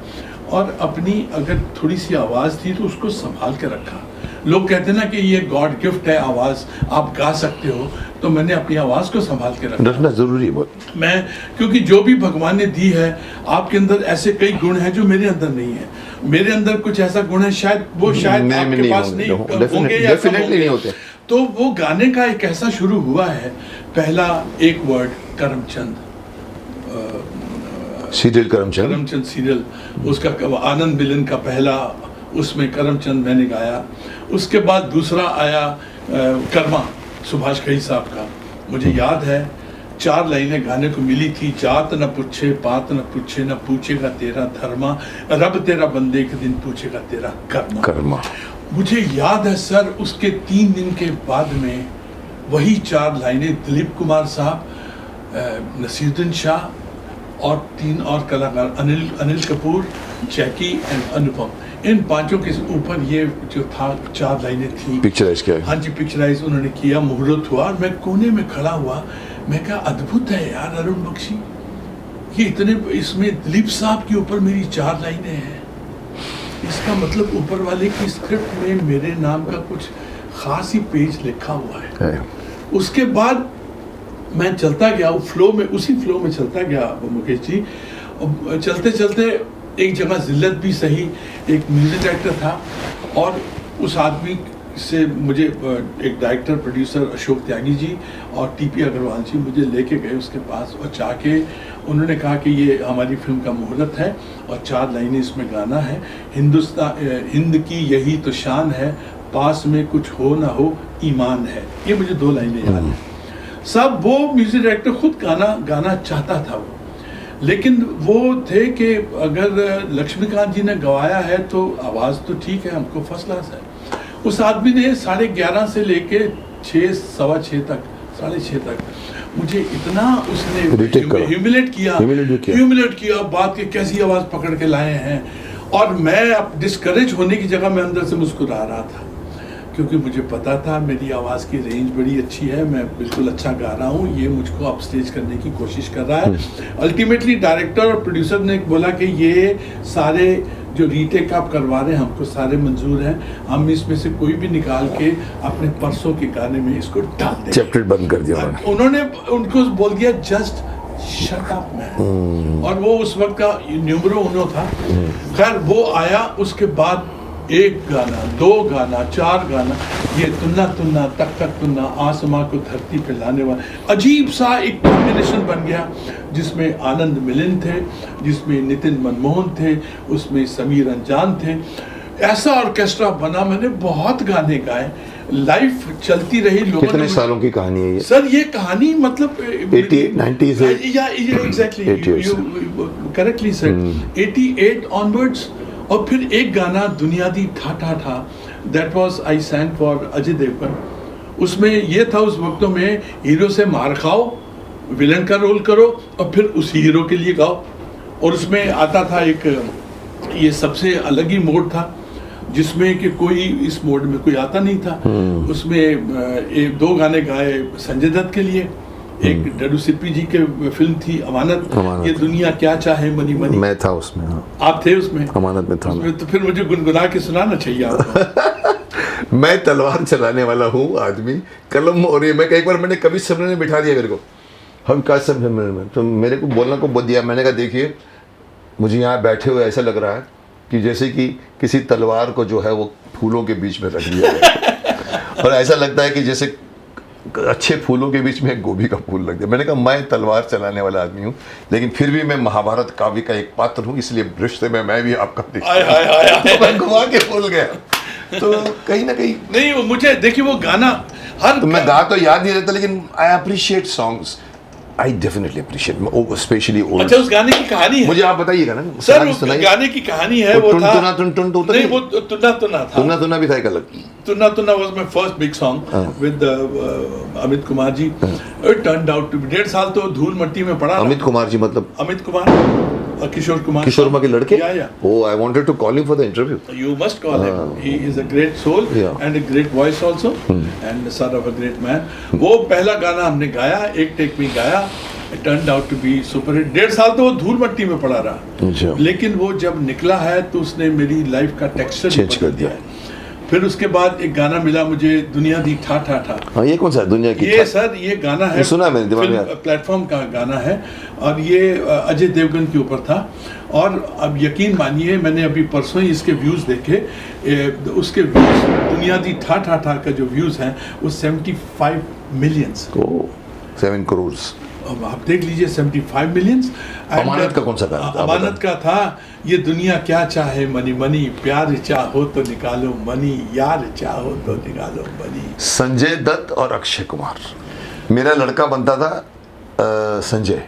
और अपनी अगर थोड़ी सी आवाज़ थी तो उसको संभाल के रखा। लोग कहते ना कि ये गॉड गिफ्ट है आवाज़, आप गा सकते हो, तो मैंने अपनी आवाज़ को संभाल के रखना जरूरी है बहुत। मैं क्योंकि जो भी भगवान ने दी है, आपके अंदर ऐसे कई गुण हैं जो मेरे अंदर नहीं है। मेरे अंदर कुछ ऐसा गुण है शायद आपके पास नहीं होंगे या डेफिनेटली नहीं होते। तो वो गाने का एक ऐसा शुरू हुआ है, पहला एक वर्ड करमचंद करमचंद सीरियल, उसका आनंद मिलन का पहला, उसमें करमचंद मैंने गाया। उसके बाद दूसरा आया कर्मा सुभाष घई साहब का। मुझे याद है 4 लाइनें गाने को मिली थी, जात न पूछे पात न पूछे न पूछेगा तेरा धर्मा, रब तेरा बंदे के दिन पूछेगा तेरा कर्मा। मुझे याद है सर, उसके 3 दिन के बाद में वही 4 लाइनें दिलीप कुमार साहब, नसीरुद्दीन शाह और 3 और कलाकार, अनिल कपूर, जैकी एंड अनुपम, इन 5 के ऊपर ये जो था 4 लाइनें थी, पिक्चराइज किया। हाँ जी, पिक्चराइज उन्होंने किया, मुहूर्त हुआ और मैं कोने में खड़ा हुआ। मैं कहा अद्भुत है यार अरुण बख्शी, ये इतने इसमें दिलीप साहब के ऊपर मेरी 4 लाइनें हैं। इसका मतलब ऊपर वाले की स्क्रिप्ट में मेरे नाम का कुछ खास ही पेज लिखा हुआ है। उसके बाद मैं चलता गया उसी फ्लो में चलता गया मुकेश जी। चलते चलते एक जगह जिल्लत भी सही, एक म्यूजिक डायरेक्टर था और उस आदमी से मुझे एक डायरेक्टर प्रोड्यूसर अशोक त्यागी जी और टीपी अग्रवाल जी मुझे लेके गए उसके पास, और जाके उन्होंने कहा कि ये हमारी फिल्म का मुहूर्त है और 4 लाइनें इसमें गाना है। हिंद की यही तो शान है, पास में कुछ हो ना हो ईमान है। ये मुझे 2 लाइनें याद हैं। सब वो म्यूजिक डायरेक्टर खुद गाना चाहता था वो, लेकिन वो थे कि अगर लक्ष्मीकांत जी ने गवाया है तो आवाज़ तो ठीक है, हमको फर्स्ट क्लास है। उस आदमी ने 11:30 से लेके 6, सवा 6 तक, 6:30 तक मुझे इतना उसने ह्यूमिलेट किया बात के कैसी आवाज़ पकड़ के लाए हैं। और मैं अब डिस्करेज होने की जगह मैं अंदर से मुस्कुरा रहा था क्योंकि मुझे पता था मेरी आवाज़ की रेंज बड़ी अच्छी है, मैं बिल्कुल अच्छा गा रहा हूँ, ये मुझको अपस्टेज करने की कोशिश कर रहा है। अल्टीमेटली डायरेक्टर और प्रोड्यूसर ने बोला कि ये सारे जो रीटेक आप करवा रहे हैं हमको सारे मंजूर हैं, हम इसमें से कोई भी निकाल के अपने परसों के गाने में इसको डाल दें। चैप्टर बंद कर दिया उन्होंने, उनको बोल दिया जस्ट शट अप मैन। और वो उस वक्त का न्यूमरो उनो था। खैर वो आया, उसके बाद 1 गाना, 2 गाना, 4 गाना, ये तुन्ना तुन्ना तक तक तुन्ना, आसमां को धरती पे लाने वाला अजीब सा एक कॉम्बिनेशन बन गया, जिसमें आनंद मिलिंद थे, जिसमें नितिन मनमोहन थे, उसमें समीर अंजान थे। ऐसा ऑर्केस्ट्रा बना। मैंने बहुत गाने गाए। लाइफ चलती रही, लोगों कितने सालों की कहानी है ये? सर ये कहानी मतलब 88, 90 से या exactly you correctly said 88 onwards. और फिर एक गाना दुनिया दी ठा ठा ठा, that was I sang for Ajay Devgan. उसमें ये था उस वक्तों में हीरो से मार खाओ, विलन का रोल करो और फिर उस हीरो के लिए गाओ। और उसमें आता था एक, ये सबसे अलग ही मोड था जिसमें कि कोई इस मोड में कोई आता नहीं था। उसमें एक दो गाने गाए संजय दत्त के लिए, एक डड्डू सिप्पी जी के फिल्म थी अमानत, ये दुनिया क्या चाहे मनी मनी। मैं था उसमें। हाँ। आप थे उसमें? अमानत में था उसमें तो फिर मुझे गुनगुना के सुनाना चाहिए आपको। मैं तलवार चलाने वाला हूँ आदमी, कलम और ये मैं एक बार मैंने कभी सबने ने बिठा दिया मेरे को, हम क्या समझे में तो मेरे को बोलना को बोल दिया। मैंने कहा देखिए मुझे यहाँ बैठे हुए ऐसा लग रहा है कि जैसे कि किसी तलवार को जो है वो फूलों के बीच में रख दिया है और ऐसा लगता है कि जैसे अच्छे फूलों के बीच में एक गोभी का फूल लग गया। मैंने कहा मैं तलवार चलाने वाला आदमी हूँ, लेकिन फिर भी मैं महाभारत काव्य का एक पात्र हूँ, इसलिए रिश्ते में मैं भी आपका तो मैं घुमा के भूल गया। तो कहीं ना कहीं नहीं, वो मुझे देखिए वो गाना हर तो मैं गा तो याद नहीं रहता, लेकिन I appreciate songs, I definitely appreciate specially old. अच्छा उस गाने की कहानी है? मुझे आप बताइएगा ना सर। उस गाने की कहानी है वो था टुन टुन टुन टुन नहीं, वो तुन्ना तुन्ना था। तुन्ना तुन्ना भी था एक अलग। तुन्ना तुन्ना was my first big song with Amit Kumar ji. It turned out to be 1.5 साल तो धूल मट्टी में पड़ा। अमित कुमार जी मतलब अमित कुमार और किशोर कुमार के लड़के। या Oh, I wanted to call him for the interview. You must call him. He is a great soul and a great voice also and the son of a great man. वो पहला गाना हमने गाया, एक टेक में गाया। It turned out to be super hit। 1.5 साल तो वो धूल मट्टी में पड़ा रहा, लेकिन वो जब निकला है तो उसने मेरी लाइफ का टेक्सचर चेंज कर दिया है। फिर उसके बाद एक गाना मिला मुझे दुनिया दी ठा ठा ठा। हाँ, ये कौन सा है? दुनिया की ये सर ये गाना है, सुना है मैंने, दिमाग में प्लेटफॉर्म का गाना है और ये अजय देवगन के ऊपर था। और अब यकीन मानिए मैंने अभी परसों ही इसके व्यूज देखे, उसके व्यूज दुनिया दी ठा ठा ठा का जो व्यूज हैं वो 75 मिलियंस। 7 करोड़। अब आप देख लीजिए 75 मिलियंस। अमानत का कौन सा गाना था? अमानत का था ये दुनिया क्या चाहे मनी मनी, प्यार चाहो तो निकालो मनी, यार चाहो तो निकालो मनी। संजय दत्त और अक्षय कुमार, मेरा लड़का बनता था संजय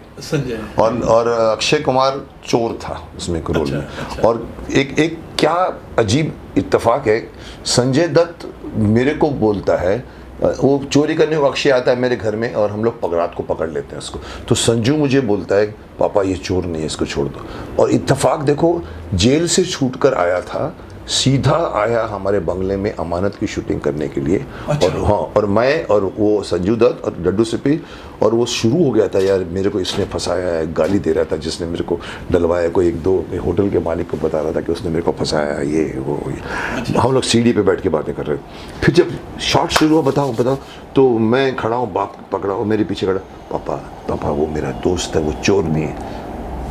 और अक्षय कुमार चोर था उसमें रोल में। अच्छा। और एक क्या अजीब इत्तेफाक है, संजय दत्त मेरे को बोलता है, वो चोरी करने को अक्षय आता है मेरे घर में और हम लोग रात को पकड़ लेते हैं उसको, तो संजू मुझे बोलता है पापा ये चोर नहीं है, इसको छोड़ दो। और इत्तेफाक देखो, जेल से छूटकर आया था, सीधा आया हमारे बंगले में अमानत की शूटिंग करने के लिए। अच्छा। और हाँ, और मैं और वो संजू दत्त और डड्डू सिप्पी, और वो शुरू हो गया था यार मेरे को इसने फंसाया है, गाली दे रहा था जिसने मेरे को डलवाया, कोई एक दो होटल के मालिक को बता रहा था कि उसने मेरे को फंसाया है, ये वो ये। अच्छा। हम लोग सीढ़ी पे बैठ के बातें कर रहे थे। फिर जब शॉट शुरू हुआ, बताओ तो मैं खड़ा हूँ, बाप पकड़ा और मेरे पीछे खड़ा, पापा वो मेरा दोस्त है, वो चोर नहीं है।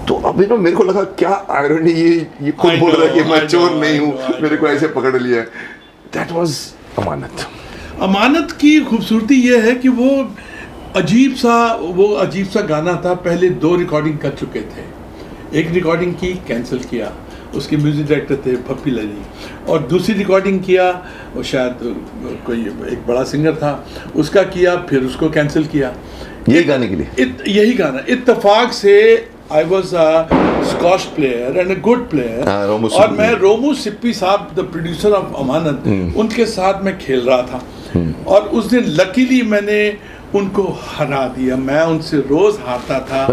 तो अभी ना मेरे को लगा क्या आयरनी, ये खुद बोल रहा है कि मैं चोर नहीं हूँ, मेरे को ऐसे पकड़ लिया। दैट वाज अमानत। अमानत की खूबसूरती ये है कि वो अजीब सा गाना था। पहले 2 रिकॉर्डिंग कर चुके थे, एक रिकॉर्डिंग की कैंसिल किया, उसके म्यूजिक डायरेक्टर थे पप्पी लली, और दूसरी रिकॉर्डिंग किया वो शायद कोई एक बड़ा सिंगर था उसका किया, फिर उसको कैंसिल किया यही गाने के लिए। यही गाना इत्तेफाक से I was a squash player and a good player। और मैं रोमू सिप्पी साहब द प्रोड्यूसर ऑफ अमानत, उनके साथ मैं खेल रहा था। और उस दिन लकीली मैंने उनको हरा दिया। मैं उनसे रोज हारता था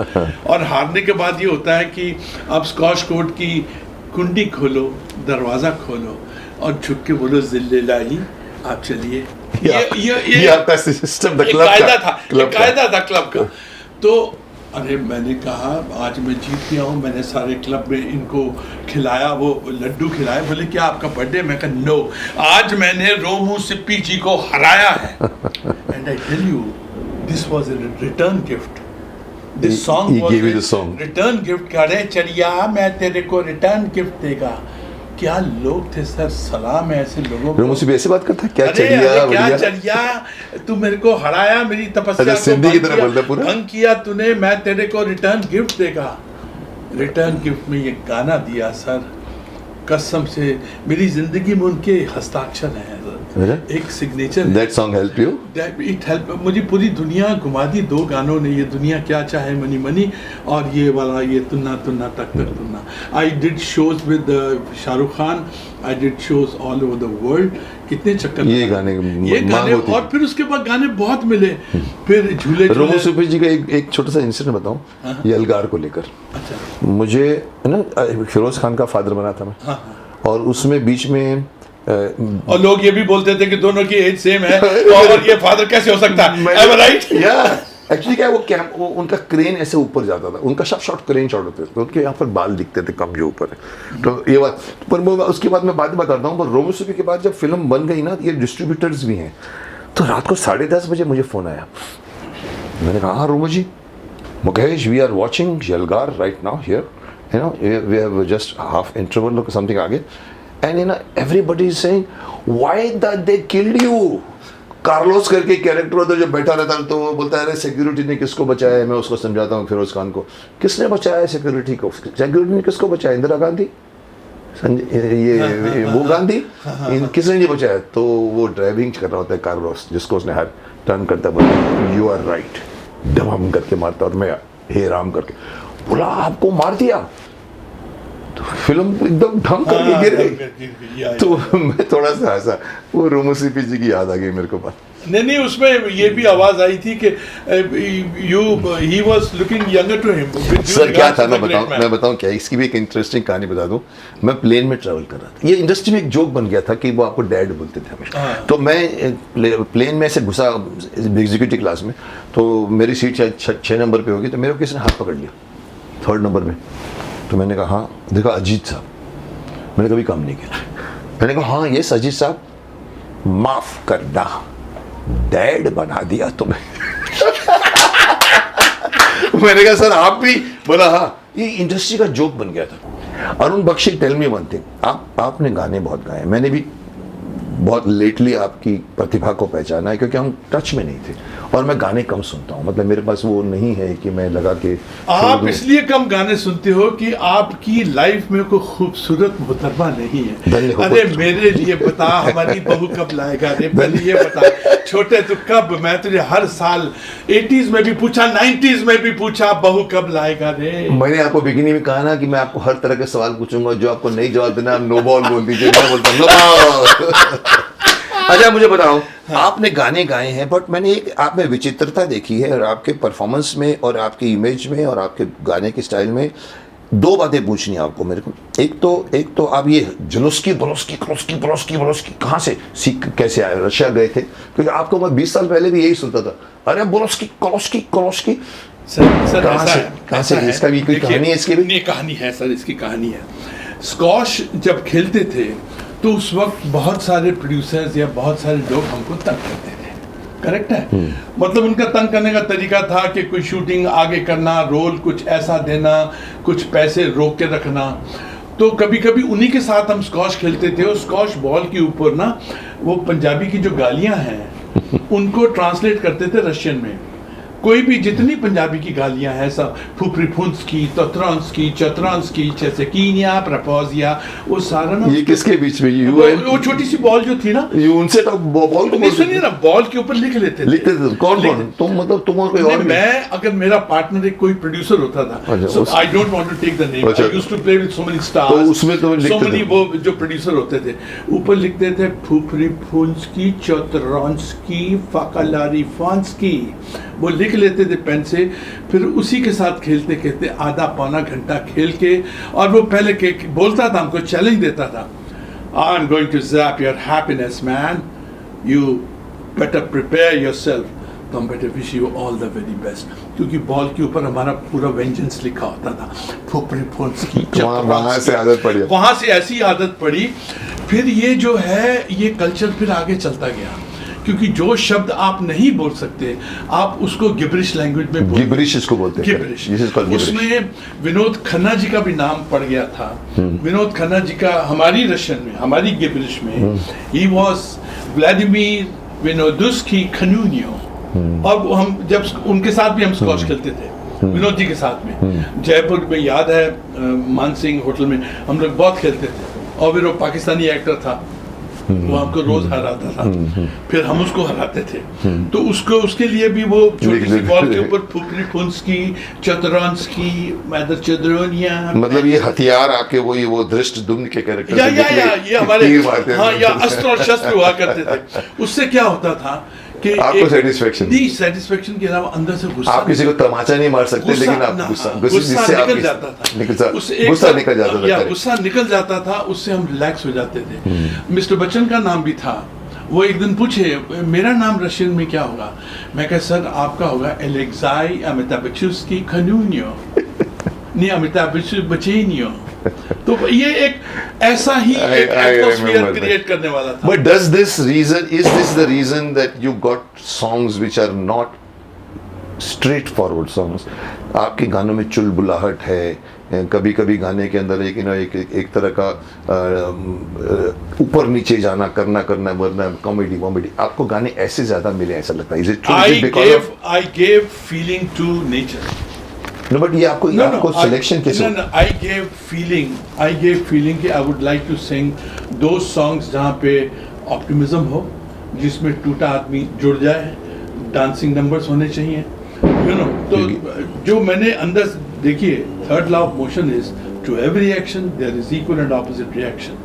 और हारने के बाद ये होता है कि आप स्कॉश कोर्ट की कुंडी खोलो, दरवाज़ा खोलो और झुक के बोलो जिल्लिल्लाही, आप चलिए। ये आपका सिस्टम कायदा था क्लब का। तो अरे मैंने कहा आज मैं जीत गया हूँ, मैंने सारे क्लब में इनको खिलाया, वो लड्डू खिलाए। बोले क्या आपका बर्थडे? मैं कहा नो, आज मैंने रोमू सिप्पी जी को हराया है। And I tell you this was a return gift. This song was return gift. अरे चलिया मैं तेरे को रिटर्न गिफ्ट देगा। क्या लोग थे सर, सलाम है ऐसे लोगों को। मुझसे ऐसे बात करता है, क्या चलिया तू मेरे को हराया, मेरी तपस्या को भंग किया तूने, मैं तेरे को रिटर्न गिफ्ट देगा। रिटर्न गिफ्ट में ये गाना दिया सर, कसम से मेरी जिंदगी में उनके हस्ताक्षर हैं। एक signature that song help you? It help, मुझे पूरी दुनिया घुमा दी 2 गानों ने, ये दुनिया क्या चाहे मनी मनी और ये वाला ये तुन्ना तुन्ना तक तक तुन्ना। I did shows with Shahrukh Khan, I did shows all over the world. कितने चक्कर ये गाने और फिर उसके बाद गाने बहुत मिले। फिर झूले रोमो सुपी जी का एक छोटा सा इंसिडेंट बताऊं, ये अलगार को लेकर। अच्छा। मुझे ना फिरोज खान का फादर बना था मैं, और उसमें बीच में और लोग ये भी बोलते थे कि दोनों की एज सेम है और ये फादर कैसे हो सकता है? Am I right? एक्चुअली क्या है, वो उनका क्रेन ऐसे ऊपर जाता था, उनका सब शॉर्ट क्रेन शॉट होते थे, तो उनके यहाँ पर बाल दिखते थे कम जो ऊपर है। तो ये बात, पर उसके बाद मैं बात बताता हूँ। पर रोमो सुपी के बाद जब फिल्म बन गई ना, ये डिस्ट्रीब्यूटर्स भी हैं, तो रात को 10:30 बजे मुझे फ़ोन आया। मैंने कहा हाँ Romo ji, Mukesh we are watching Yalgaar right now here, you know we have just half interval और समथिंग आगे, and you know everybody is saying why that they killed you. Carlos करके कैरेक्टर होता जो बैठा रहता है, तो वो बोलता है अरे सिक्योरिटी ने किसको बचाया है। मैं उसको समझाता हूँ फिरोज खान को, किसने बचाया है सिक्योरिटी को? सिक्योरिटी ने किसको बचाया? इंदिरा गांधी, ये वो गांधी, किसने नहीं बचाया? तो वो ड्राइविंग कर रहा होता है कार्लोस, जिसको उसने हाथ टर्न करता बोला यू आर राइट, डम करके मारता, और मैं हे राम करके बोला आपको मार दिया, तो फिल्म एकदम ढंग करके गिर गई। तो मैं थोड़ा सा हंसा, वो रोमो सुपी जी की याद आ गई मेरे को बात। नहीं उसमें ये भी आवाज आई थी कि he was looking younger to him। Sir क्या था, मैं बताऊं क्या, इसकी भी एक इंटरेस्टिंग कहानी बता दूं। मैं प्लेन में ट्रैवल कर रहा था, ये इंडस्ट्री में एक जोक बन गया था कि वो आपको डैड बोलते थे हमेशा। तो मैं प्लेन में से घुसा एग्जीक्यूटिव क्लास में, तो मेरी सीट शायद 6 नंबर पे होगी, तो मेरे को किसी ने हाथ पकड़ लिया 3rd नंबर में। तो मैंने कहा हाँ, देखा अजीत साहब, मैंने कभी काम नहीं किया। मैंने कहा हाँ यस अजीत साहब, माफ करना डैड बना दिया तुम्हें। मैंने कहा सर आप भी? बोला हाँ। ये इंडस्ट्री का जोक बन गया था। Arun Bakshi, tell me one thing, आपने गाने बहुत गाए, मैंने भी बहुत लेटली आपकी प्रतिभा को पहचाना है, क्योंकि हम टच में नहीं थे, और मैं गाने कम सुनता हूँ, मतलब मेरे पास वो नहीं है कि मैं लगा के। आप इसलिए कम गाने सुनते हो कि आपकी लाइफ में कोई खूबसूरत मुहतरमा नहीं है। अरे मेरे लिए बता, हमारी बहू कब लाएगा रे, पहले ये बता, छोटे तो कब, मैं तुझे हर साल 80s में भी पूछा, 90s में भी पूछा, बहू कब लाएगा रे। मैंने आपको बिगिनिंग में कहा ना कि मैं आपको हर तरह के सवाल पूछूंगा, जो आपको नहीं जवाब देना आप नो बॉल बोल दीजिए, मैं बोलता हूँ नो बॉल। अच्छा मुझे बताओ, आपने गाने गाए हैं, बट मैंने एक आप में विचित्रता देखी है, और आपके परफॉर्मेंस में और आपकी इमेज में और आपके गाने के स्टाइल में 2 बातें पूछनी है आपको मेरे को। एक तो आप ये जलुस्की बलोस्की कहाँ से सीख, कैसे आए? रशिया गए थे? क्योंकि आपको मैं 20 साल पहले भी यही सुनता था, अरे बोलोस्की कोलोस्की। सर कहाँ से इसका भी कोई कहानी है? इसकी भी कहानी है सर, इसकी कहानी है। स्क्वॉश जब खेलते थे तो उस वक्त बहुत सारे प्रोड्यूसर्स या बहुत सारे लोग हमको तंग करते थे, करेक्ट है? मतलब उनका तंग करने का तरीका था कि कोई शूटिंग आगे करना, रोल कुछ ऐसा देना, कुछ पैसे रोक के रखना। तो कभी कभी उन्हीं के साथ हम स्क्वॉश खेलते थे, और स्क्वॉश बॉल के ऊपर ना वो पंजाबी की जो गालियां हैं उनको ट्रांसलेट करते थे रशियन में। कोई भी जितनी पंजाबी की गालियां हैं सब, फुफरी फुंसकी, तोत्रांसकी, चतरांसकी, चेसेकीनिया, प्रपोजिया, वो सारा ना। ये किसके बीच में? वो छोटी सी बॉल जो थी ना, ये उनसे तो बॉल को सुनिए ना, बॉल के ऊपर लिखते थे। कौन? तुम मतलब तुम और कोई और? मैं, अगर मेरा पार्टनर एक कोई प्रोड्यूसर होता था, so I don't want to take the name, I used to play with so many stars, तो उसमें तो सो मेनी वो जो प्रोड्यूसर होते थे, ऊपर लिखते थे फुफरी फुंसकी, चतरांसकी, फकलारी फांसकी, वो लिख लेते थे पेन से। फिर उसी के साथ खेलते खेलते आधा पौना घंटा खेल के, और वो पहले के बोलता था, हमको चैलेंज देता था, I am going to zap your happiness man, you better prepare yourself, तो हम better wish you all the very best, क्योंकि बॉल के ऊपर हमारा पूरा वेंजेंस लिखा होता था। फुफरी फुंसकी, वहां से आदत पड़ी, वहां से ऐसी आदत पड़ी। फिर ये जो है ये कल्चर फिर आगे चलता गया, क्योंकि जो शब्द आप नहीं बोल सकते आप उसको गिब्रिश लैंग्वेज में बोलते, गिब्रिश इसको बोलते हैं, गिब्रिश। उसमें विनोद खन्ना जी का भी नाम पड़ गया था। विनोद खन्ना जी का हमारी रशियन में, हमारी गिब्रिश में, ही वाज व्लादिमीर विनोदुस्की खनूनियो, और हम जब उनके साथ भी हम स्क्वॉश खेलते थे, विनोद जी के साथ में। जयपुर में याद है मानसिंह होटल में हम लोग बहुत खेलते थे, और फिर वो पाकिस्तानी एक्टर था, वो हमको रोज हराता था, फिर हम उसको हराते थे। तो उसको उसके लिए भी वो छोटी सी बॉल के ऊपर फुकरी फुंस की, चतुरांश की, मैदर चतुरोनिया, मतलब ये हथियार आपके वो दृष्ट दुम्न के कैरेक्टर या ये हमारे हाँ या अस्त्र और शस्त्र हुआ करते थे। उससे क्या होता था कि आपको सेटिस्फेक्शन नहीं, सेटिस्फेक्शन के अलावा अंदर से गुस्सा, आप किसी को तमाचा नहीं मार सकते, लेकिन आप गुस्सा निकल जाता था, गुस्सा निकल जाता था, गुस्सा निकल जाता था, उससे हम रिलैक्स हो जाते थे। मिस्टर बच्चन का नाम भी था। वो एक दिन पूछे मेरा नाम रशियन में क्या होगा, मैं कहा सर आपका होगा एलेक्साई अमिताबचुस्की खनूनियो, नहीं अमिताबचुस्की। तो ये एक ऐसा ही एक एटमॉस्फेयर क्रिएट करने वाला था। But is this the reason that you got songs which are not straightforward songs? आपके गानों में चुलबुलाहट है, कभी कभी गाने के अंदर एक तरह का ऊपर नीचे जाना, करना वरना कॉमेडी। आपको गाने ऐसे ज्यादा मिले ऐसा लगता है? Is it true? I gave feeling to nature. No, but ये आपको सिलेक्शन कैसे? No, I gave feeling कि I would like to sing those songs जहाँ पे optimism हो, जिसमें टूटा आदमी जुड़ जाए, डांसिंग नंबर्स होने चाहिए, तो जो मैंने अंदर देखिए, third law of motion is to every action there is equal and opposite reaction.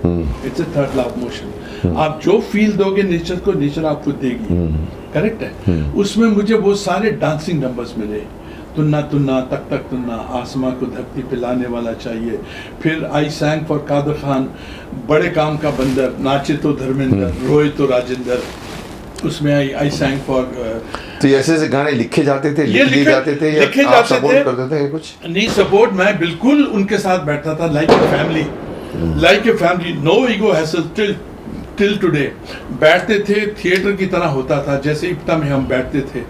It's a third law of motion. आप जो फील दोगे नेचर को, नेचर आपको देगी, करेक्ट है? उसमें मुझे वो सारे डांसिंग नंबर्स मिले, तुन्ना तुन्ना तक तक तुन्ना, आसमां को धरती पे लाने वाला चाहिए। फिर आई सैंग फॉर कादर खान, बड़े काम का बंदर, नाचे तो धर्मेंद्र, रोए तो राजेंद्र, उसमें आई सैंग फॉर। तो ऐसे गाने लिखे जाते थे, लिखे जाते थे, लिखे आप जाते सपोर्ट थे करते थे कुछ? नहीं, सपोर्ट मैं बिल्कुल उनके साथ बैठता था, like a family, no ego hassle till today. बैठते थे, थिएटर की तरह होता था, जैसे इफ्ता में हम बैठते थे,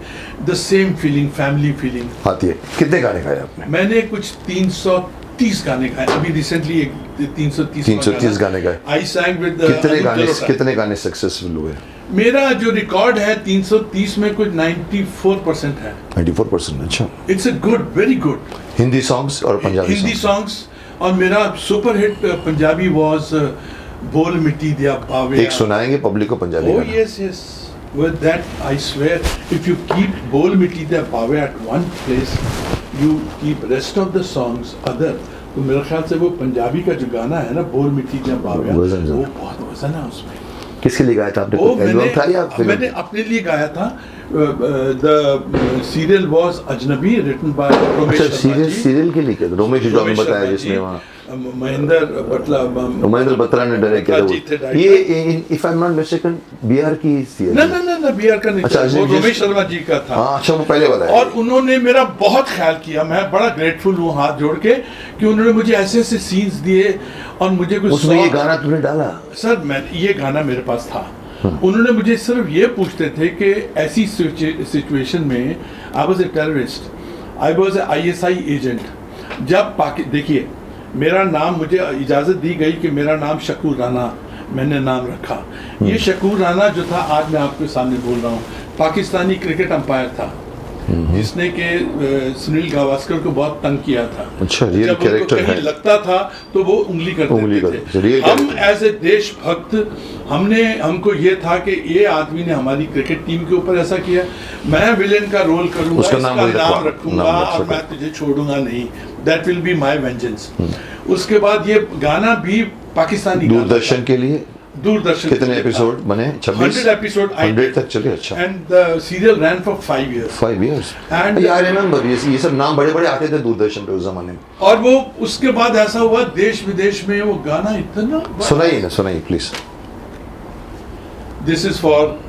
the same feeling, family feeling आती है। कितने गाने गाए आपने? मैंने कुछ 330 गाने गाए, अभी रिसेंटली एक 330 गाने गाए। आई सैंग विद कितने गाने सक्सेसफुल हुए? मेरा जो रिकॉर्ड है 330 में कुछ 94% है। 94%, अच्छा। It's a good, very good. Hindi songs और पंजाबी हिंदी सॉन्ग्स, और मेरा सुपर हिट पंजाबी वाज बोल मिट्टी दिया बावे। एक सुनाएंगे पब्लिक को Punjabi? Oh yes, yes. With that, I swear, if you keep बोल मिट्टी दिया बावे at one place, you keep rest of the songs other. तो मेरे ख्याल से वो पंजाबी का जो गाना है ना, बोल मिट्टी दिया बावे, वो बहुत वजन है उसमें। किसके लिए गाया था आपने? वो मैंने अपने लिए गाया था। The serial was अजनबी, written by Romesh Sharma ji. Serial के लिए क्या? रोमेश जो आपने बताया, जिसमें वहाँ महेंद्र बत्रा ने डायरेक्ट किया। ये if I am not mistaken Bihar की सीरियल? ना बिहार का नहीं, वो रोमेश शर्मा जी का था। अच्छा, वो पहले वाला है। और उन्होंने मेरा बहुत ख्याल किया, मैं बड़ा ग्रेटफुल हूँ हाथ जोड़ के, कि उन्होंने मुझे ऐसे ऐसे सीन्स दिए, और मुझे कुछ उसमें ये गाना तुमने डाला? सर ये गाना मेरे पास था। उन्होंने मुझे सिर्फ ये पूछते थे कि ऐसी सिचुएशन में, I was a terrorist, I was a ISI agent. जब देखिए, मेरा नाम, मुझे इजाज़त दी गई कि मेरा नाम शकूर राणा मैंने नाम रखा। ये शकूर राणा जो था, आज मैं आपके सामने बोल रहा हूँ, पाकिस्तानी क्रिकेट अंपायर था, जिसने के सुनील गावस्कर को बहुत तंग किया था। अच्छा, रियल कैरेक्टर है। लगता था तो वो उंगली करते थे। हम एज ए देशभक्त, हमको ये था कि ये आदमी ने हमारी क्रिकेट टीम के ऊपर ऐसा किया, मैं विलेन का रोल करूंगा, इसका नाम रखूंगा, और मैं तुझे छोड़ूंगा नहीं, that will be my vengeance. उसके बाद ये गाना भी पाकिस्तानी दूरदर्शन के लिए, दूरदर्शन कितने एपिसोड बने? 100 एपिसोड 100 तक चले। अच्छा। And the serial rain for 5 years। 5 years। And I remember, ये सब नाम बड़े आते थे दूरदर्शन पे उस जमाने में। और वो उसके बाद ऐसा हुआ, देश विदेश में वो गाना इतना सुनाइए please. This is for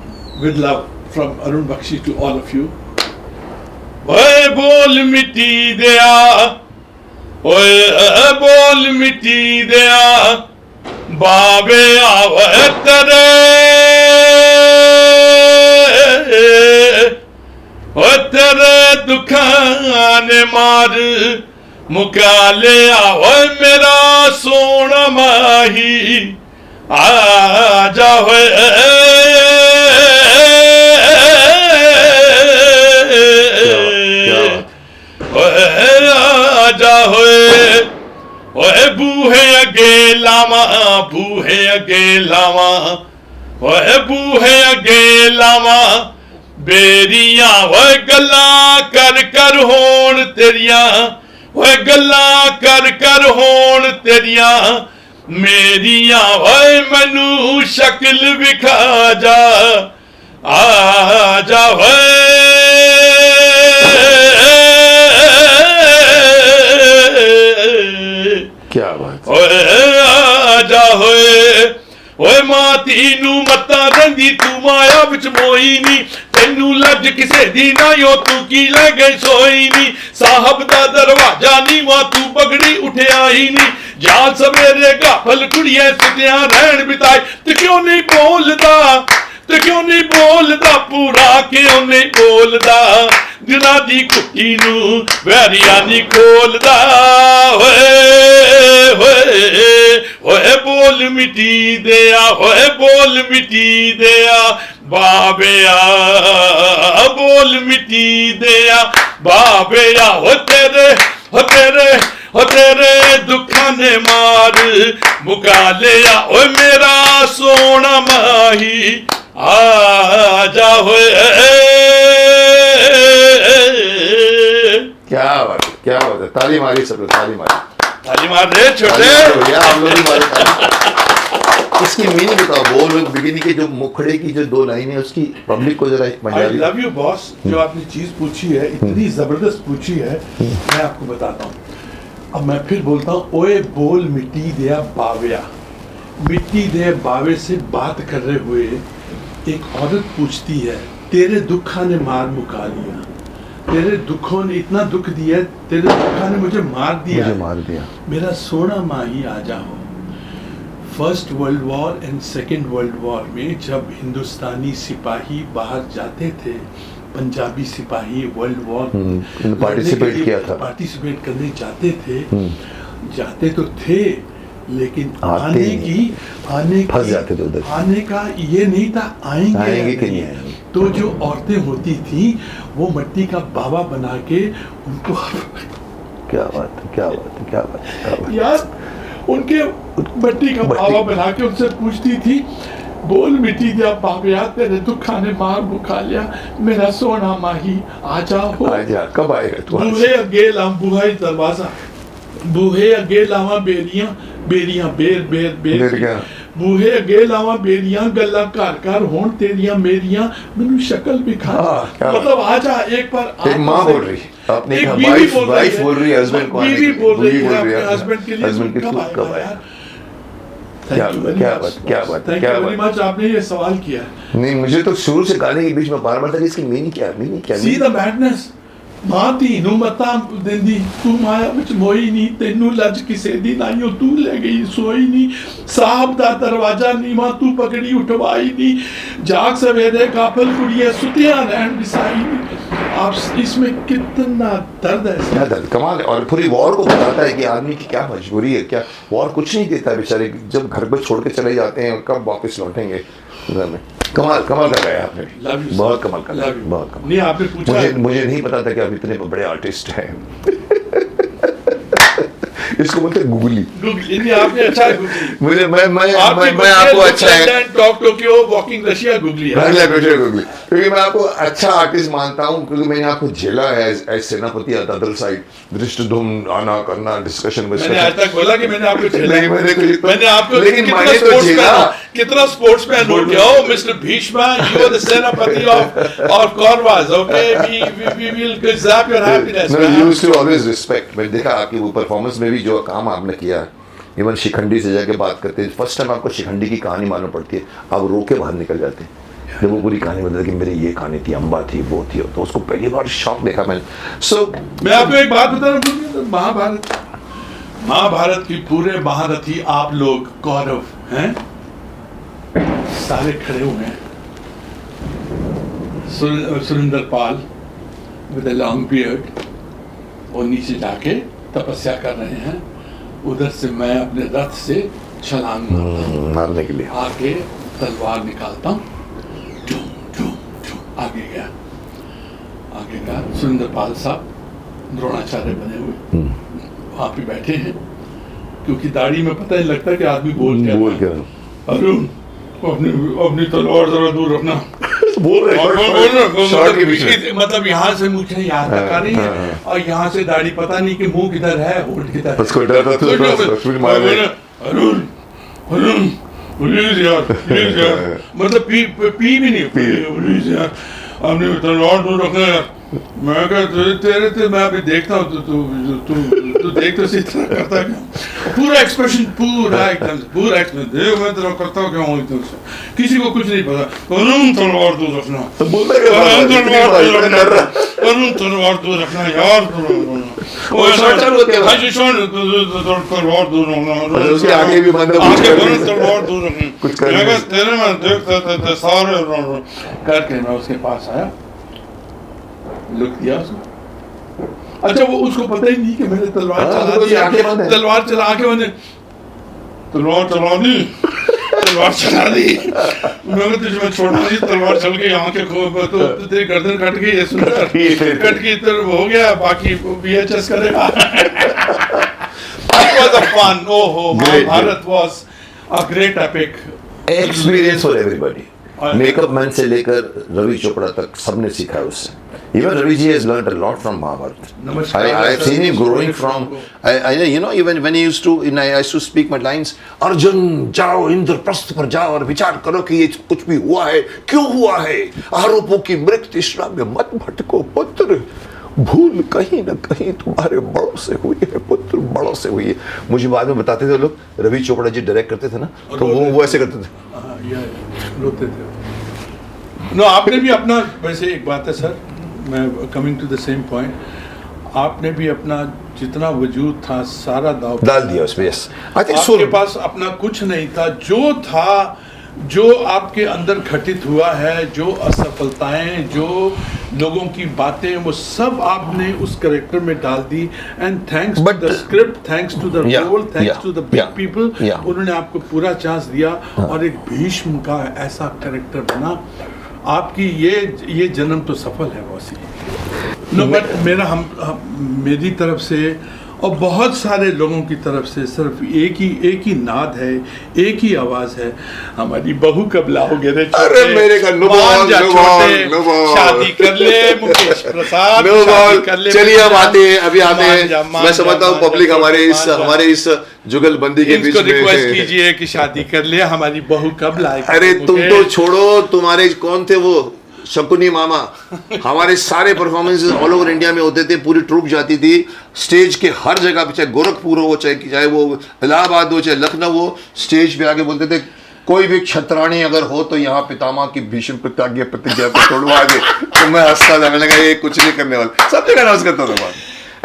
with love from Arun Bakshi to all of you. ओए बोल मिट्टी दिया, ओए बोल मिट्टी दिया बाबे आवे तेरे, ओ तेरे दुखां ने मार मुका ले आओ मेरा सोना माही, आ जाओ आ जाओ, ओए बूहे अगे लावा ओए बूहे अगे लावा बेरियां, ओए गल्लां कर कर होण तेरियां, ओए गल्लां कर कर होण तेरियां मेरियां, ओए मैनू शक्ल विखा जा, आ जा क्या बात, ओए आ जा होए, ओए मां तीनू मत्ता रंगी तू माया विच मोई नी, तेनू लज किसे दी ना यो तू की ले गई सोई नी, साहब दा दरवाजा नी वा तू पगड़ी उठिया ही नी, जान सवेरे गाफल कुड़िए सुतिया रहन बिताई, ते क्यों नहीं बोलदा, ते क्यों नहीं बोलदा पूरा, क्यों नहीं बोलदा दिना दी कुट्टी नू वैरिया नहीं खोलदा, होए होए होए बोल मिटी दिया, होए बोल मिटी दिया बाबेया, बोल मिटी दिया बाबेया, हो तेरे हो तेरे हो तेरे दुखा ने मार मुका लिया, ओ मेरा सोना माही आ जा होए, क्या बात है, क्या बात है, ताली मारी सब लोग, ताली मारी, ताली मार रहे छोटे, आप लोग भी मारे ताली। इसकी मीनिंग बताओ, बोल बिगिनी के जो मुखड़े की जो दो लाइन है उसकी पब्लिक को जरा आई पंजाबी। लव यू बॉस, जो आपने चीज पूछी है इतनी जबरदस्त पूछी है, मैं आपको बताता हूँ। अब मैं फिर बोलता हूँ, ओए बोल मिट्टी दिया बाविया, मिट्टी दे बावे से बात कर रहे हुए एक औरत पूछती है, तेरे दुखा ने मार मुका लिया, तेरे दुखों ने इतना दुख दिया, तेरे दुखा ने मुझे मार दिया, मुझे मार दिया, मेरा सोना माही आ जाओ। First world war and second world war में जब हिंदुस्तानी सिपाही बाहर जाते थे, पंजाबी सिपाही वर्ल्ड वॉर पार्टिसिपेट किया था, पार्टिसिपेट करने जाते थे, जाते तो थे लेकिन आने फंस जाते थे उधर, आने का ये नहीं था आएंगे कि नहीं आएंगे। तो जो औरतें होती थी वो मिट्टी का बाबा बना के उनको क्या बात है, क्या बात है, क्या बात है, क्या बात है। यार उनके मिट्टी का बाबा बना के उनसे पूछती थी, बोल मिट्टी दिया बाबा तेरे दुखा ने मार मुका लिया, मेरा सोना माही आ जाओ, आजा, कब आएगा तू? बूहे अगे लाम बुहा दरवाजा, बूहे अगे लावा बेरियां बेरियां बेर बेर बेर, बूहे अगे लावा बेरियां गल्ला घर घर होण तेरियां मेरियां मैनू शक्ल विखा, मतलब आजा एक बार। एक माँ बोल रही, अपनी एक वाइफ बोल रही है, हस्बैंड को बीवी बोल रही है है, अपने हस्बैंड के लिए, हस्बैंड के लिए कब आया? क्या बात, क्या बात, थैंक यू वेरी मच, आपने ये सवाल किया। नहीं, मुझे तो शुरू से गाने के बीच में बार बार था इसकी मीनिंग क्या है, मीनिंग क्या है? सी द मैडनेस, मां तीनू मता देंदी तू माया विच मोई नी, तेनू लज किसे दी नाइयो तू ले गई सोई नी, साहब दा दरवाजा नीवा तू पकड़ी उठवाई नी, जाग सवेरे काफल कुड़िए सुतिया रहन बिसाई नी। आप इसमें कितना दर्द है, क्या दर्द, कमाल है। और पूरी वॉर को बताता है कि आदमी की क्या मजबूरी है, क्या वॉर कुछ नहीं देता बेचारे, जब घर पे छोड़ के चले जाते हैं कब वापस लौटेंगे घर में। कमाल कमाल कर रहा है आपने, बहुत कमाल कर रहा है, बहुत कमाल। नहीं आपने पूछा, मुझे नहीं पता था कि आप इतने बड़े आर्टिस्ट हैं। इसको बोलते हैं गूगली। नहीं आपने अच्छा गूगली, मुझे मैं आपको अच्छा है, talk Tokyo walking Russia googly googly, क्योंकि मैं आपको अच्छा आर्टिस्ट मानता हूँ, क्योंकि मैंने आपको झेला है एज सेनापति अदर साइड, दृष्टिधूम आना करना डिस्कशन में। मैंने आज तक बोला कि मैंने आपको झेला, मैंने आपको, लेकिन मैंने तो झेला, कितना स्पोर्ट्स मैन हो गया हो mister Bhishma, you are the senapati of Kauravas, okay, we will zap your happiness। No, you used to always respect। मैंने देखा आपकी वो परफॉर्मेंस में भी जो काम आपने किया, इवन शिखंडी से जाके बात करते हैं, फर्स्ट टाइम आपको शिखंडी की कहानी मालूम पड़ती है, आप रो के बाहर निकल जाते हैं जब वो पूरी कहानी बताते कि मेरी ये कहानी थी, अम्बा थी, वो थी, तो उसको पहली बार शौक देखा मैंने। मैं आपको एक बात बता रहा हूँ, महाभारत की पूरे महारथी आप लोग कौरव हैं, सारे खड़े हुए हैं, सुरेंद्र पाल विद अ लॉन्ग बियर्ड, और नीचे जाके तपस्या कर रहे हैं, उधर से मैं अपने रथ से छलांग मारने के लिए आगे तलवार निकालता हूँ, आगे गया सुरेंद्र पाल साहब द्रोणाचार्य बने हुए वहाँ पे बैठे हैं, क्योंकि दाढ़ी में पता नहीं लगता कि आदमी बोल क्या, अरुण अपनी तलवार जरा दूर रखना। बोल रहे शॉर्ट के पीछे मतलब यहाँ से मुझे यहाँ तक आ रही है और यहाँ से दाढ़ी पता नहीं कि मुंह किधर है होठ किधर उसको डर था तो मार ले। अरुण अरुण प्लीज यार मतलब पी भी नहीं प्लीज यार अपनी तलवार दूर रखना यार। मैं क्या तेरे मैं अभी देखता हूँ तू देख तो इसी तरह करता है क्या पूरा एक्सप्रेशन पूरा एकदम पूरा एक्सप्रेशन देख मैं तेरा करता हूँ क्या हूँ एकदम से किसी को कुछ नहीं पता। अरुण तलवार दूर रखना अरुण तलवार दूर रखना यार तलवार दूर रखना उसके आगे भी बंदा तलवार दूर रखना कुछ तेरे में देखता सारे करके मैं उसके पास आया लुक दिया उसको। अच्छा वो उसको पता ही नहीं कि मैंने तलवार चला दी तलवार चला के मैंने तलवार चला दी मैं तुझे छोड़ना नहीं तलवार चल गई आंखें तो तेरी गर्दन कट गई है सुंदर कट गई तो हो गया बाकी VHS करेगा। It was a fun Mahabharat was a great epic experience for everybody. Makeup man से लेकर रवि चोपड़ा तक सबने सीखा है उससे। Even Ravi ji has learned a lot from Mahabharata. I have seen him growing from. You know, even when he used to, I used to speak my lines. Arjun जाओ इंद्रप्रस्थ पर जाओ और विचार करो कि ये कुछ भी हुआ है क्यों हुआ है। आरोपों की मृत तृष्णा में मत भटको पुत्र, भूल कहीं न कहीं तुम्हारे बड़ों से हुई है पुत्र, बड़ों से हुई है। मुझे बाद में बताते थे लोग, रवि चोपड़ा जी डायरेक्ट करते थे ना तो वो ऐसे करते थे रोते थे। नो आपने भी अपना वैसे एक बात है सर मैं coming to the same point आपने भी अपना जितना वजूद था सारा दाव डाल दिया उसमें। यस आई थिंक आपके पास अपना कुछ नहीं था जो था जो आपके अंदर घटित हुआ है जो असफलताएं जो लोगों की बातें वो सब आपने उस कैरेक्टर में डाल दी and thanks to the script thanks to the role thanks to the big people उन्होंने आपको पूरा चांस दिया और एक भीष्म का ऐसा कैरेक्टर बना। आपकी ये जन्म तो सफल है वैसे नो बट मेरा मेरी तरफ से और बहुत सारे लोगों की तरफ से सिर्फ एक ही नाद है एक ही आवाज है हमारी बहू कब लाओगे रे अरे मेरे का शादी कर ले मुकेश प्रसाद कर ले। चलिए हम आते हैं अभी आते हैं। मैं समझता हूँ पब्लिक हमारे इस जुगलबंदी के बीच में रिक्वेस्ट कीजिए कि शादी कर ले हमारी बहू कब लाएगी। अरे तुम तो छोड़ो तुम्हारे कौन थे वो शकुनी मामा हमारे सारे परफॉर्मेंसेस ऑल ओवर इंडिया में होते थे पूरी ट्रूप जाती थी स्टेज के हर जगह पे चाहे गोरखपुर हो चाहे वो इलाहाबाद हो चाहे लखनऊ हो स्टेज पे आके बोलते थे कोई भी क्षत्राणी अगर हो तो यहाँ पितामह की भीष्म प्रतिज्ञा को तोड़वा दे। तो मैं हंसता था मैंने कहा ये कुछ नहीं करने वाला सब जगह अनाउंस करता था बात।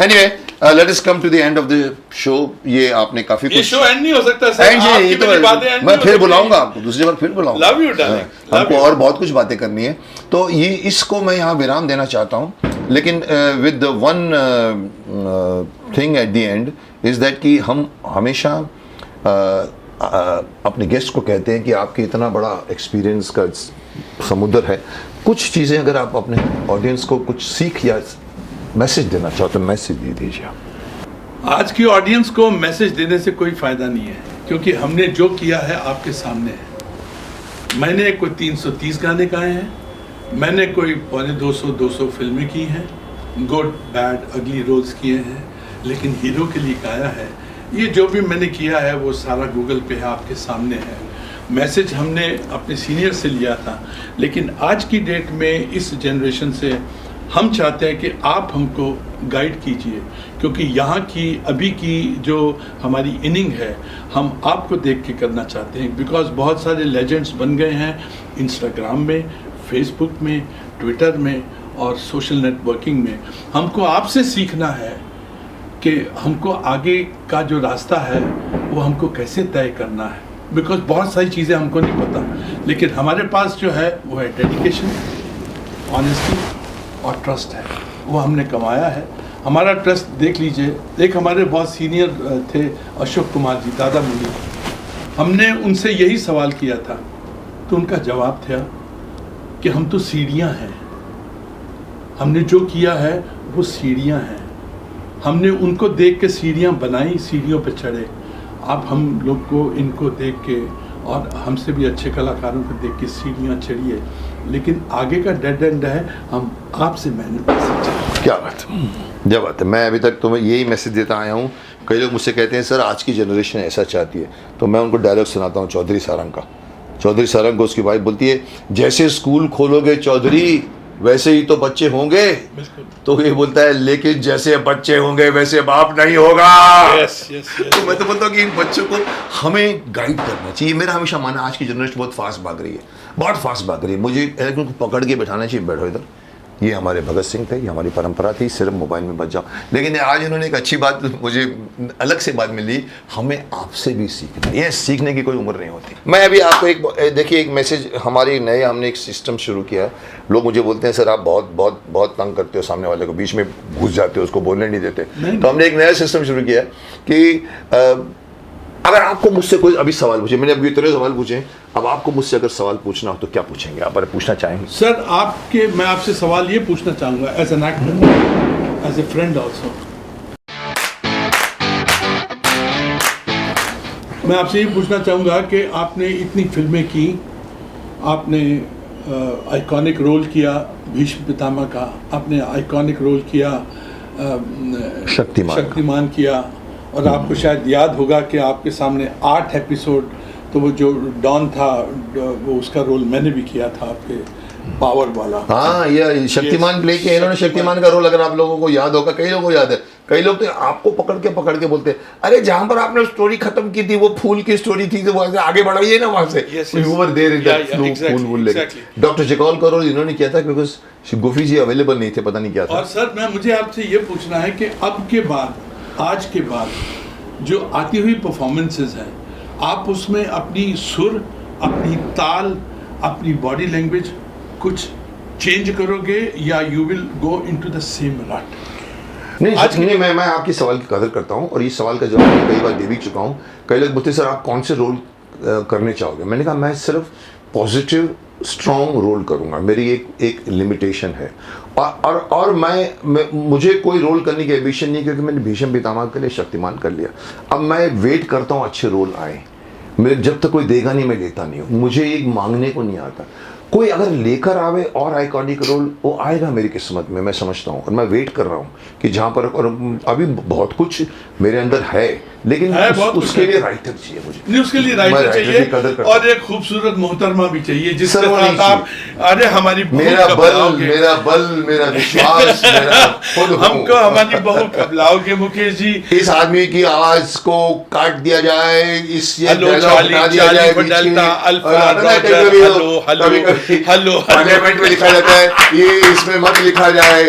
Anyway let us come to the end of the show. ये आपने काफी ये शो एंड नहीं हो सकता सर आपकी मेरी बातें एंड मैं फिर बुलाऊंगा आपको दूसरी बार फिर बुलाऊंगा। लव यू डार्लिंग हमको और बहुत कुछ बातें करनी है तो ये इसको मैं यहाँ विराम देना चाहता हूँ लेकिन with one thing at the end is that कि हम हमेशा अपने गेस्ट को कहते हैं कि आपके इतना बड़ा एक्सपीरियंस का समुद्र है कुछ चीज़ें अगर आप अपने ऑडियंस को कुछ सीख या मैसेज देना चाहो तो मैसेज दे दीजिए। आज की ऑडियंस को मैसेज देने से कोई फायदा नहीं है क्योंकि हमने जो किया है आपके सामने है। मैंने कोई 330 गाने गाए हैं मैंने कोई 200 फिल्में की हैं गुड बैड अगली रोल्स किए हैं लेकिन हीरो के लिए गाया है। ये जो भी मैंने किया है वो सारा गूगल पे है आपके सामने है। मैसेज हमने अपने सीनियर से लिया था लेकिन आज की डेट में इस जनरेशन से हम चाहते हैं कि आप हमको गाइड कीजिए क्योंकि यहाँ की अभी की जो हमारी इनिंग है हम आपको देख के करना चाहते हैं बिकॉज बहुत सारे लेजेंड्स बन गए हैं इंस्टाग्राम में फेसबुक में ट्विटर में और सोशल नेटवर्किंग में। हमको आपसे सीखना है कि हमको आगे का जो रास्ता है वो हमको कैसे तय करना है बिकॉज बहुत सारी चीज़ें हमको नहीं पता लेकिन हमारे पास जो है वो है डेडिकेशन ऑनेस्टी और ट्रस्ट है वो हमने कमाया है। हमारा ट्रस्ट देख लीजिए एक हमारे बहुत सीनियर थे अशोक कुमार जी दादा मुनि हमने उनसे यही सवाल किया था तो उनका जवाब था कि हम तो सीढ़ियाँ हैं हमने जो किया है वो सीढ़ियाँ हैं हमने उनको देख के सीढ़ियाँ बनाई सीढ़ियों पे चढ़े। आप हम लोग को इनको देख के और हमसे भी अच्छे कलाकारों को देख के सीढ़ियाँ चढ़िए, लेकिन आगे का डेड एंड है, हम आपसे मैसेज। क्या बात है, क्या बात है। मैं अभी तक तुम्हें यही मैसेज देता आया हूँ। कई लोग मुझसे कहते हैं सर आज की जनरेशन ऐसा चाहती है, तो मैं उनको डायलॉग सुनाता हूँ चौधरी सारंग का। चौधरी सारंग को उसकी वाइफ बोलती है, जैसे स्कूल खोलोगे चौधरी वैसे ही तो बच्चे होंगे। तो ये बोलता है, लेकिन जैसे बच्चे होंगे वैसे बाप नहीं होगा। तो मैं तो बोलता हूँ कि इन बच्चों को हमें गाइड करना चाहिए। मेरा हमेशा मानना, आज की जनरेशन बहुत फास्ट भाग रही है, बहुत फास्ट भाग रही है। मुझे उनको पकड़ के बैठाना चाहिए, बैठो इधर, ये हमारे भगत सिंह थे, ये हमारी परंपरा थी, सिर्फ मोबाइल में बच जाओ। लेकिन आज इन्होंने एक अच्छी बात मुझे अलग से बात मिली, हमें आपसे भी सीखना। ये सीखने की कोई उम्र नहीं होती। मैं अभी आपको एक देखिए, एक मैसेज हमारी नए, हमने एक सिस्टम शुरू किया है। लोग मुझे बोलते हैं सर आप बहुत बहुत बहुत तंग करते हो सामने वाले को, बीच में घुस जाते हो, उसको बोलने नहीं देते। तो हमने एक नया सिस्टम शुरू किया कि अगर आपको मुझसे कोई अभी सवाल पूछे, मैंने अभी इतने सवाल पूछे, अब आपको मुझसे अगर सवाल पूछना हो तो क्या पूछेंगे आप? अगर पूछना चाहेंगे सर आपके, मैं आपसे सवाल ये पूछना चाहूँगा as an actor, as a friend also. मैं आपसे ये पूछना चाहूँगा कि आपने इतनी फिल्में की, आपने आइकॉनिक रोल किया भीष्म पितामह का, आपने आइकॉनिक रोल किया शक्तिमान किया, और आपको शायद याद होगा कि आपके सामने 8 एपिसोड, तो वो जो डॉन था वो उसका रोल मैंने भी किया था, आपके पावर वाला। हाँ, ये शक्तिमान प्ले किया इन्होंने। शक्तिमान का रोल अगर आप लोगों को याद होगा, कई लोगों को याद है, कई लोग तो आपको पकड़ के बोलते हैं, अरे जहां पर आपने स्टोरी खत्म की थी वो फूल की स्टोरी थी, तो वहां से आगे बढ़ाइए ना, वहां से। फूल डॉक्टर जकौल का रोल इन्होंने किया था, बिकॉज गोफी जी अवेलेबल नहीं थे, पता नहीं क्या था। और सर मुझे आपसे ये पूछना है कि अब के बाद, आज के बाद जो आती हुई परफॉर्मेंसेस हैं, आप उसमें अपनी सुर, अपनी ताल, अपनी बॉडी लैंग्वेज कुछ चेंज करोगे या you will go into the same रट? नहीं, मैं आपकी सवाल की कदर करता हूँ और इस सवाल का जवाब मैं कई बार दे भी चुका हूँ। कई लोग बोलते सर आप कौन से रोल करने चाहोगे? मैंने कहा मैं सिर्फ पॉजिटिव स्ट्रॉन्ग रोल करूँगा, मेरी एक लिमिटेशन है। और मुझे कोई रोल करने की एम्बिशन नहीं, क्योंकि मैंने भीष्म पितामह के लिए शक्तिमान कर लिया। अब मैं वेट करता हूँ अच्छे रोल आए, मेरे जब तक कोई देगा नहीं मैं लेता नहीं हूँ। मुझे एक मांगने को नहीं आता, कोई अगर लेकर आवे और आइकॉनिक रोल, वो आएगा मेरी किस्मत में, मैं समझता हूँ। और मैं वेट कर रहा हूँ कि जहाँ पर, और अभी बहुत कुछ मेरे अंदर है, लेकिन उसके लिए राइटर चाहिए मुझे। नहीं, उसके लिए राइटर चाहिए और एक खूबसूरत मोहतरमा भी चाहिए जिसके साथ आप, अरे हमारी मेरा बल मेरा विश्वास हमको हमारी बहू कब लाओगे मुकेश जी? इस आदमी की आवाज को काट दिया जाए, इस हेलो पार्लियामेंट में लिखा जाता है, ये इसमें मत लिखा जाए,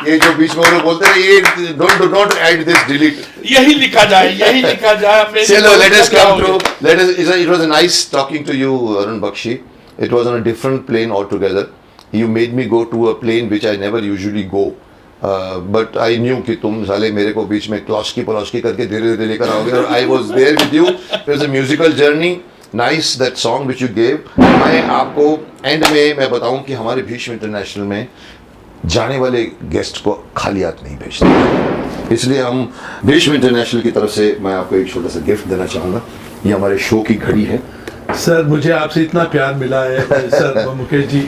ये जो बीच में लोग बोलते हैं ये डोंट ऐड दिस, डिलीट, यही लिखा जाए। चलो let us come to, it was nice talking to you Arun Bakshi. It was on a different plane altogether. You made me go to a plane which I never usually go. But I knew कि तुम साले मेरे को बीच में क्लॉस्की करके धीरे धीरे लेकर आओगे, और I was there with you. It was a musical journey. Nice that song which you gave. मैं आपको एंड में मैं बताऊं कि हमारे भीष्म इंटरनेशनल में जाने वाले गेस्ट को खाली हाथ नहीं भेजते, इसलिए हम भीष्म इंटरनेशनल की तरफ से मैं आपको एक छोटा सा गिफ्ट देना चाहूँगा। ये हमारे शो की घड़ी है। सर मुझे आपसे इतना प्यार मिला है सर, मुकेश जी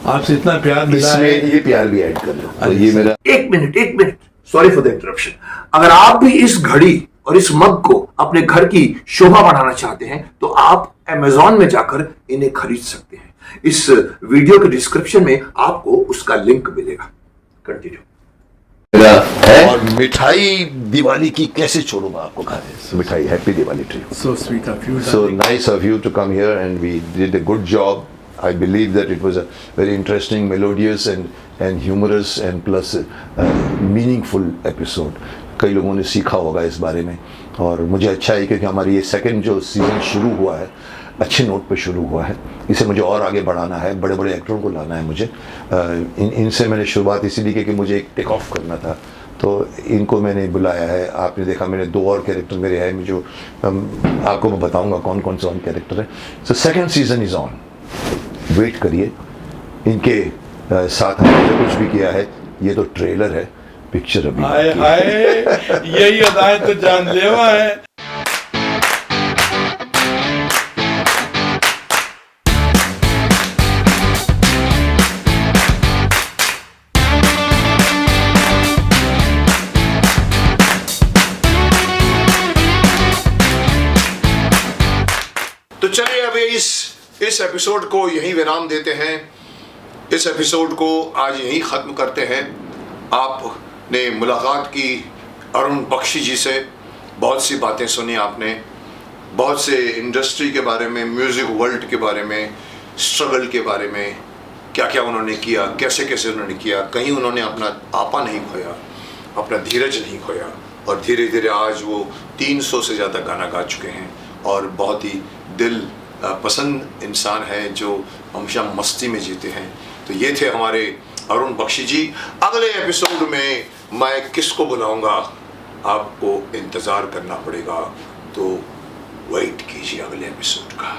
आपसे इतना प्यार मिला है, इसमें ये प्यार भी ऐड कर लो। तो ये मेरा एक minute, sorry for the interruption. अगर आप भी इस घड़ी और इस मग को अपने घर की शोभा बढ़ाना चाहते हैं तो आप Amazon में जाकर इन्हें खरीद सकते हैं। इस वीडियो के डिस्क्रिप्शन में आपको उसका लिंक मिलेगा। कंटिन्यू। और मिठाई दिवाली की कैसे छोड़ूं मैं आपको खाने? मिठाई, happy Diwali to you. So sweet of you. So nice of you to come here and we did a good job. I believe that it was a very interesting, melodious and humorous and plus meaningful episode. कई लोगों ने सीखा होगा इस बारे में, और मुझे अच्छा है क्योंकि हमारी ये सेकंड जो सीज़न शुरू हुआ है अच्छे नोट पे शुरू हुआ है। इसे मुझे और आगे बढ़ाना है, बड़े बड़े एक्टरों को लाना है मुझे। इनसे मैंने शुरुआत इसीलिए की कि मुझे एक टेक ऑफ करना था, तो इनको मैंने बुलाया है। आपने देखा मैंने 2 और कैरेक्टर मेरे हैं, जो आपको मैं बताऊंगा कौन कौन से ऑन कैरेक्टर है। So second season is on, wait करिए। इनके साथ हमने कुछ भी किया है, ये तो ट्रेलर है, पिक्चर अभी यही अदाएं तो जानलेवा है। इस एपिसोड को यहीं विराम देते हैं, इस एपिसोड को आज यहीं ख़त्म करते हैं। आपने मुलाकात की अरुण बख्शी जी से, बहुत सी बातें सुनी आपने, बहुत से इंडस्ट्री के बारे में, म्यूज़िक वर्ल्ड के बारे में, स्ट्रगल के बारे में, क्या क्या उन्होंने किया, कैसे कैसे उन्होंने किया। कहीं उन्होंने अपना आपा नहीं खोया, अपना धीरज नहीं खोया, और धीरे धीरे आज वो 300 से ज़्यादा गाना गा चुके हैं और बहुत ही दिल पसंद इंसान है जो हमेशा मस्ती में जीते हैं। तो ये थे हमारे अरुण बख्शी जी। अगले एपिसोड में मैं किसको बुलाऊंगा आपको इंतज़ार करना पड़ेगा, तो वेट कीजिए अगले एपिसोड का।